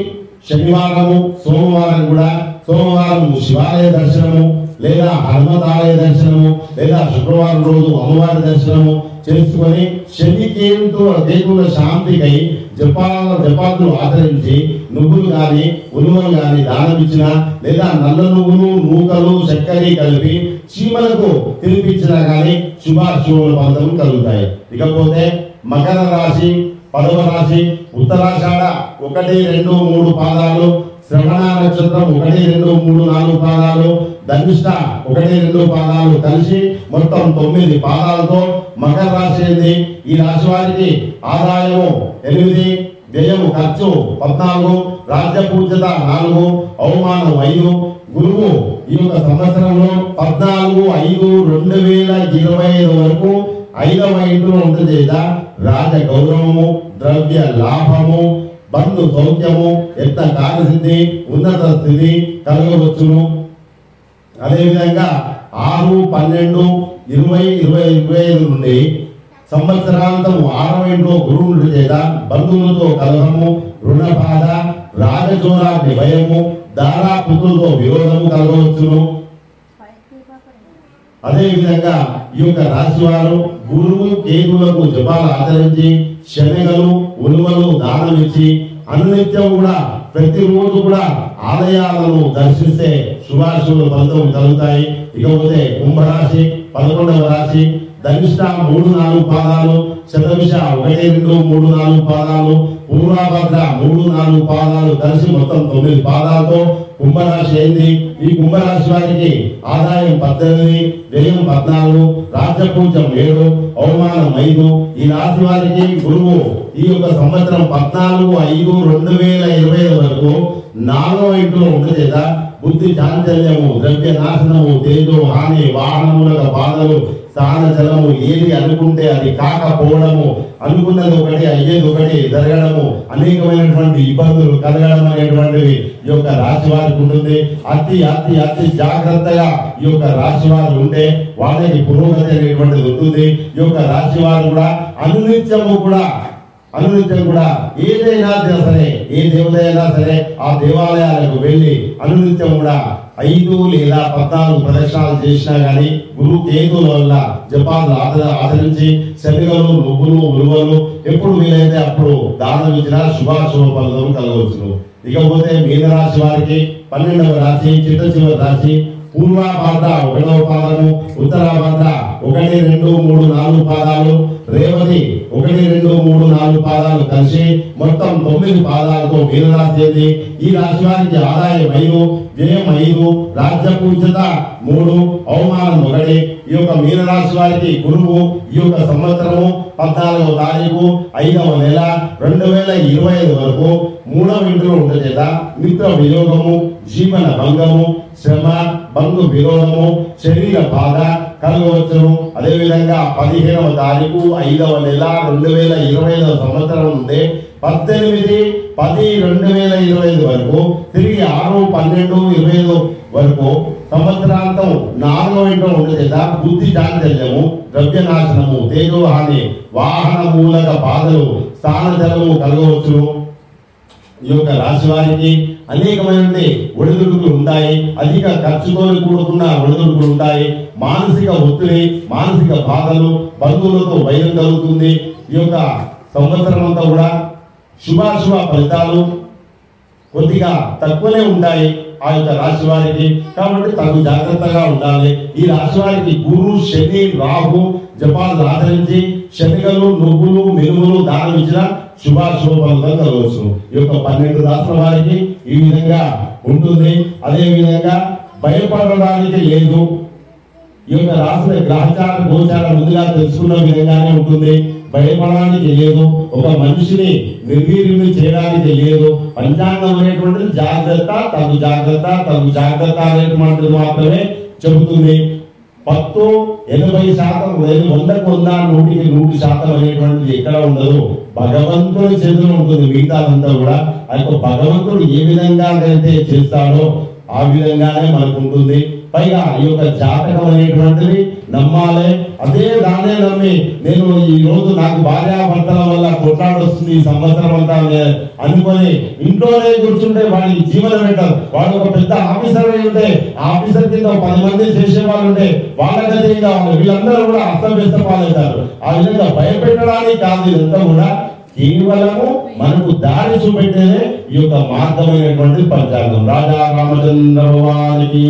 శనివారము, సోమవారం కూడా సోమవారం శివాలయ దర్శనము లేదా హనుమతాలయ దర్శనము లేదా శుక్రవారం రోజు అమ్మవారి దర్శనము చేసుకొని శని కేతుల శాంతికై జపాలు ఆచరించి నువ్వులు గాని ఉలువలు గాని దానం ఇచ్చిన లేదా నల్ల నువ్వులు, నూకలు, చక్కెర కలిపి చీమలకు తినిపించినా గాని శుభాశుభముల ఫలితం కలుగుతాయి. ఇకపోతే మకర రాశి 10వ రాశి, ఉత్తరాషాఢ 1, 2, 3 పాదాలు, శ్రవణ నక్షత్రం 1, 2, 3, 4 పాదాలు, ధనిష్ట 1, 2 పాదాలు కలిసి మొత్తం 9 పాదాలతో మకర రాశి అయింది. ఈ రాశి వారికి ఆదాయము 8, వ్యయము ఖర్చు 14, రాజ్యపూజ్యత 4, అవమానం 5. గురువు ఈ యొక్క సంవత్సరంలో 14/5/2025 వరకు 5వ ఇంట్లో ఉంటుంది. రాజ గౌరవము, ద్రవ్య లాభము, బంధు సౌఖ్యము, యత్న కార్యసిద్ధి, ఉన్నత స్థితి కలగవచ్చును. అదేవిధంగా 6/12/2025 నుండి సంవత్సరాంతం 6వ ఇంట్లో గురువు నుండి చేత బంధువులతో కలహము, రుణ బాధ, రాజచూరాగ్ని భయము, దారాపుత్రులతో విరోధము కలగవచ్చును. అదేవిధంగా ఈ యొక్క రాశి వారు గురువు కేతులకు జపాలు ఆచరించి శనగలు, ఉలువలు దానం ఇచ్చి అనునిత్యం కూడా ప్రతిరోజు కూడా ఆలయాలను దర్శిస్తే శుభాశుభ ఫలితం కలుగుతాయి. ఇకపోతే కుంభరాశి 11వ రాశి, ధనిష్ట 3, 4 పాదాలు, శతభిష 1, 2, 3, 4 పాదాలు, పూర్వభద్ర 3, 4 పాదాలు కలిసి మొత్తం 9 పాదాలతో కుంభరాశి అయింది. ఈ కుంభరాశి వారికి ఆదాయం 18, వ్యయం 14, రాజ్యపూజ్యం 7, అవమానం 5. ఈ రాశి వారికి గురువు ఈ యొక్క సంవత్సరం 14/5/2025 వరకు 4వ ఇంట్లో ఉండదు. బుద్ధి చాంచల్యము, ద్రవ్య నాశనము, తేజో హాని, వాహనముల బాధలు, స్థాన జలము, ఏది అనుకుంటే అది కాకపోవడము, అనుకున్నది ఒకటి అయ్యేది ఒకటి జరగడము, అనేకమైనటువంటి ఇబ్బందులు కలగడం అనేటువంటివి ఈ యొక్క రాశి వారికి ఉంటుంది. అతి అతి అతి జాగ్రత్తగా ఈ యొక్క రాశి వారు ఉంటే వాళ్ళకి పురోగతి అనేటువంటిది ఉంటుంది. ఈ యొక్క రాశి వారు కూడా అనునిత్యం కూడా ఏదైనా సరే, ఏ దేవుడైనా సరే ఆ దేవాలయాలకు వెళ్ళి అనునిత్యం కూడా 5 లేదా 14 ప్రదక్షిణాలు చేసినా గానీ గురు కేతుల వల్ల జపాలు ఆచరించి శనగలు, నువ్వులు, ఉలువలు ఎప్పుడు వీలైతే అప్పుడు దానం ఇచ్చిన శుభాశుభ ఫలితం కలగవచ్చును. ఇకపోతే మీనరాశి వారికి 12వ రాశి, చిట్ట చివరి రాశి, పూర్వాభాద్ర 1వ పాదము, ఉత్తరాభాద్ర 1, 2, 3, 4 పాదాలు, రేవతి 1, 2, 3, 4 పాదాలు కలిసి మొత్తం 9 పాదాలతో మీనరాశి అయింది. ఈ రాశి వారికి ఆదాయం 5, వ్యయం 5, రాజ్యపూజ్యత 3, అవమానం 1. ఈ యొక్క మీనరాశి వారికి గురువు ఈ యొక్క సంవత్సరము 14వ తారీఖు 5వ నెల 2025 వరకు 3వ ఇంట్లో ఉండేద మిత్ర వియోగము, జీవన భంగము, శ్రమ, బంధు విరోధము, శరీర బాధ కలగవచ్చును. అదేవిధంగా 15వ తారీఖు 5వ నెల 2025 సంవత్సరం నుండి 18/10/2025 వరకు తిరిగి 6/12/25 వరకు సంవత్సరాంతం 4వ ఇంట్లో ఉండే చేత బుద్ధి చాంచల్యము, ద్రవ్యనాశనము, తేజోహాని, వాహన మూలక బాధలు, స్థానజలము కలగవచ్చును. ఈ యొక్క రాశి వారికి అనేకమైన ఒడిదుడుకులు ఉంటాయి. అధిక ఖర్చుతో కూడుకున్న ఒడిదుడుకులు ఉంటాయి. మానసిక ఒత్తిడి, మానసిక బాధలు, బంధువులతో వైరం కలుగుతుంది. ఈ యొక్క సంవత్సరం అంతా కూడా శుభాశుభ ఫలితాలు కొద్దిగా తక్కువనే ఉంటాయి ఆ యొక్క రాశి వారికి. కాబట్టి తగు జాగ్రత్తగా ఉండాలి. ఈ రాశి వారికి గురు, శని, రాహు జపాలు ఆచరించి శనగలు, నువ్వులు, మినుములు దానం ఇచ్చిన శుభాశుభ ఫలితం కలవచ్చు. ఈ యొక్క 12 రాష్ట్రాల వారికి ఈ విధంగా ఉంటుంది. అదే విధంగా భయపడడానికి లేదు. ఈ యొక్క రాశుల గ్రహచార గోచార ముందుగా తెలుసుకున్న విధంగానే ఉంటుంది. భయపడడానికి లేదు. ఒక మనిషిని నిర్వీర్యుని చేయడానికి లేదు. పంచాంగం అనేటువంటిది జాగ్రత్త, తగు జాగ్రత్త, తగు జాగ్రత్త అనేటువంటిది మాత్రమే చెబుతుంది. 10, 80%, 100కు 100, 100% అనేటువంటిది ఎక్కడ ఉండదు. భగవంతుడి చేతిలో ఉంటుంది. మిగతాదంతా కూడా ఆ యొక్క భగవంతుడు ఏ విధంగా అయితే చేస్తాడో ఆ విధంగానే మనకు ఉంటుంది. పైగా ఈ యొక్క జాతకం అనేటువంటిది నమ్మాలి. అదే దాన్నే నమ్మి నేను ఈ రోజు నాకు భార్యాభర్తల వల్ల కొట్లాట వస్తుంది ఈ సంవత్సరం అంతా అనుకొని ఇంట్లోనే కూర్చుంటే వాడికి జీవనం పెట్టారు. వాడు ఒక పెద్ద ఆఫీసర్ ఉంటే ఆఫీసర్ కింద 10 మంది చేసే వాళ్ళు ఉంటే వాళ్ళకైతే కావాలి. వీళ్ళందరూ కూడా అస్తవ్యస్త పాలవుతారు. ఆ విధంగా భయపెట్టడానికి కాదు. ఇదంతా కూడా కేవలము మనకు దారి చూపెట్టేదే ఈ యొక్క మార్గమైనటువంటి పంచాంగం. రాజా రామచంద్ర వారికి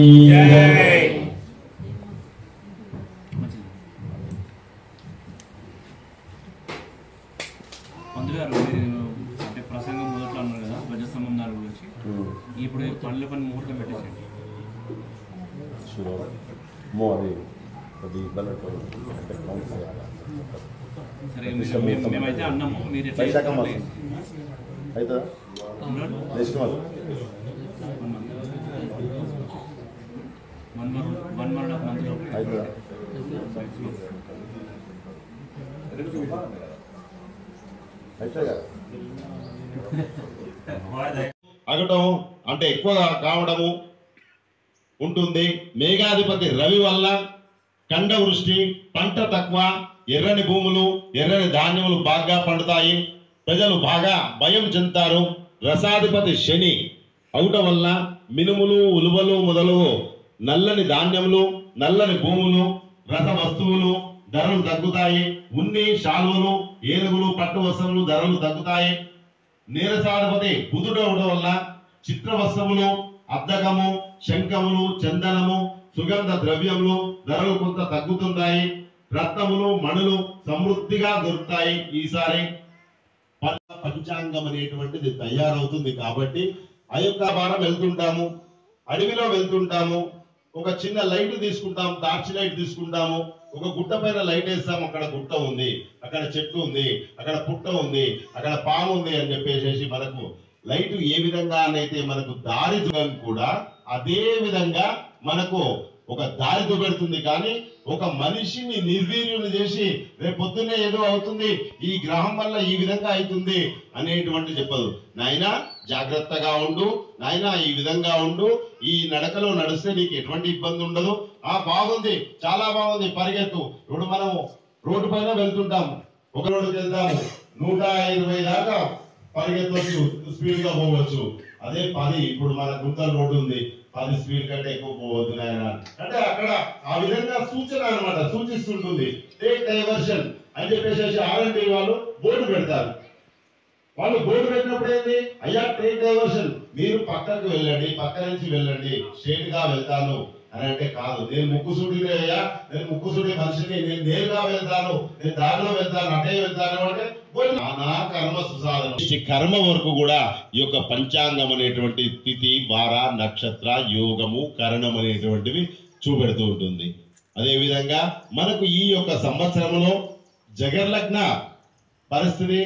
అంటే ప్రసంగం మొదట్లో అన్నారు కదా ధ్వజ సంబంధాల గురించి. ఇప్పుడు పనుల పని ముహూర్తం పెట్టేసేయండి. సరే మేమైతే అన్నాము, మీరు ఎట్లా అగటం అంటే ఎక్కువగా కావడము ఉంటుంది. మేఘాధిపతి రవి వల్ల కండ వృష్టి, పంట తక్కువ, ఎర్రని భూములు, ఎర్రని ధాన్యములు బాగా పండుతాయి. ప్రజలు బాగా భయం చెందుతారు. రసాధిపతి శని అవటం వల్ల మినుములు, ఉలువలు మొదలగు నల్లని ధాన్యములు, నల్లని భూములు, రస వస్తువులు ధరలు తగ్గుతాయి. ఉన్ని, శాలువలు, ఏనుగులు, పట్టు వస్త్రములు ధరలు తగ్గుతాయి. నీరసాధిపతి బుధుడు అవడం వల్ల చిత్ర వస్త్రములు, అద్దకము, శంఖములు, చందనము, సుగంధ ద్రవ్యములు ధరలు కొంత తగ్గుతుంటాయి. రత్నములు, మణులు సమృద్ధిగా దొరుకుతాయి. ఈసారి పంచాంగం అనేటువంటిది తయారవుతుంది. కాబట్టి ఆ యొక్క వారం వెళ్తుంటాము, అడవిలో వెళ్తుంటాము, ఒక చిన్న లైట్ తీసుకుంటాం, టార్చ్ లైట్ తీసుకుంటాము, ఒక గుట్ట పైన లైట్ వేస్తాం. అక్కడ గుట్ట ఉంది, అక్కడ చెట్టు ఉంది, అక్కడ పుట్ట ఉంది, అక్కడ పాము ఉంది అని చెప్పేసి మనకు లైట్ ఏ విధంగానైతే మనకు దారి కూడా అదే విధంగా మనకు ఒక దారి చూపెడుతుంది. కానీ ఒక మనిషిని నిర్వీర్యులు చేసి రేపు పొద్దున్నే ఏదో అవుతుంది, ఈ గ్రహం వల్ల ఈ విధంగా అవుతుంది అనేటువంటి చెప్పదు. నాయనా జాగ్రత్తగా ఉండు, నాయనా ఈ విధంగా ఉండు, ఈ నడకలో నడిస్తే నీకు ఎటువంటి ఇబ్బంది ఉండదు. బాగుంది, చాలా బాగుంది, పరిగెత్తు. ఇప్పుడు మనము రోడ్డు పైన వెళ్తుంటాము, ఒక రోడ్డుకి వెళ్తాము, 120 దాకా పరిగెత్తవచ్చు, స్పీడ్ గా పోవచ్చు. అదే 10 ఇప్పుడు మన గుంతల రోడ్డు ఉంది, 10 స్పీడ్ కంటే ఎక్కువ పోవద్దు నాయన అంటే అక్కడ ఆ విధంగా సూచన అనమాట సూచిస్తుంటుంది. టేక్ డైవర్షన్ అని చెప్పేసి R&D వాళ్ళు బోర్డు పెడతారు. వాళ్ళు బోర్డు పెట్టినప్పుడు ఏంటి, అయ్యా టేక్ డైవర్షన్, మీరు పక్కకు వెళ్ళండి, పక్క నుంచి వెళ్ళండి, స్ట్రేట్ గా వెళ్తాను అని అంటే కాదు. నేను ముక్కుసూటిగా అయ్యా, నేను ముక్కుసూటి మనిషిని, నేను నేరుగా వెళ్తాను, నేను దారిలో వెళ్తాను, అటే వెళ్తాను అంటే నానా కర్మ సుసాధన. కర్మ వరకు కూడా ఈ యొక్క పంచాంగం అనేటువంటి తిథి, వార, నక్షత్ర, యోగము, కరణం అనేటువంటివి చూపెడుతూ ఉంటుంది. అదే విధంగా మనకు ఈ యొక్క సంవత్సరంలో జగర్లగ్న పరిస్థితి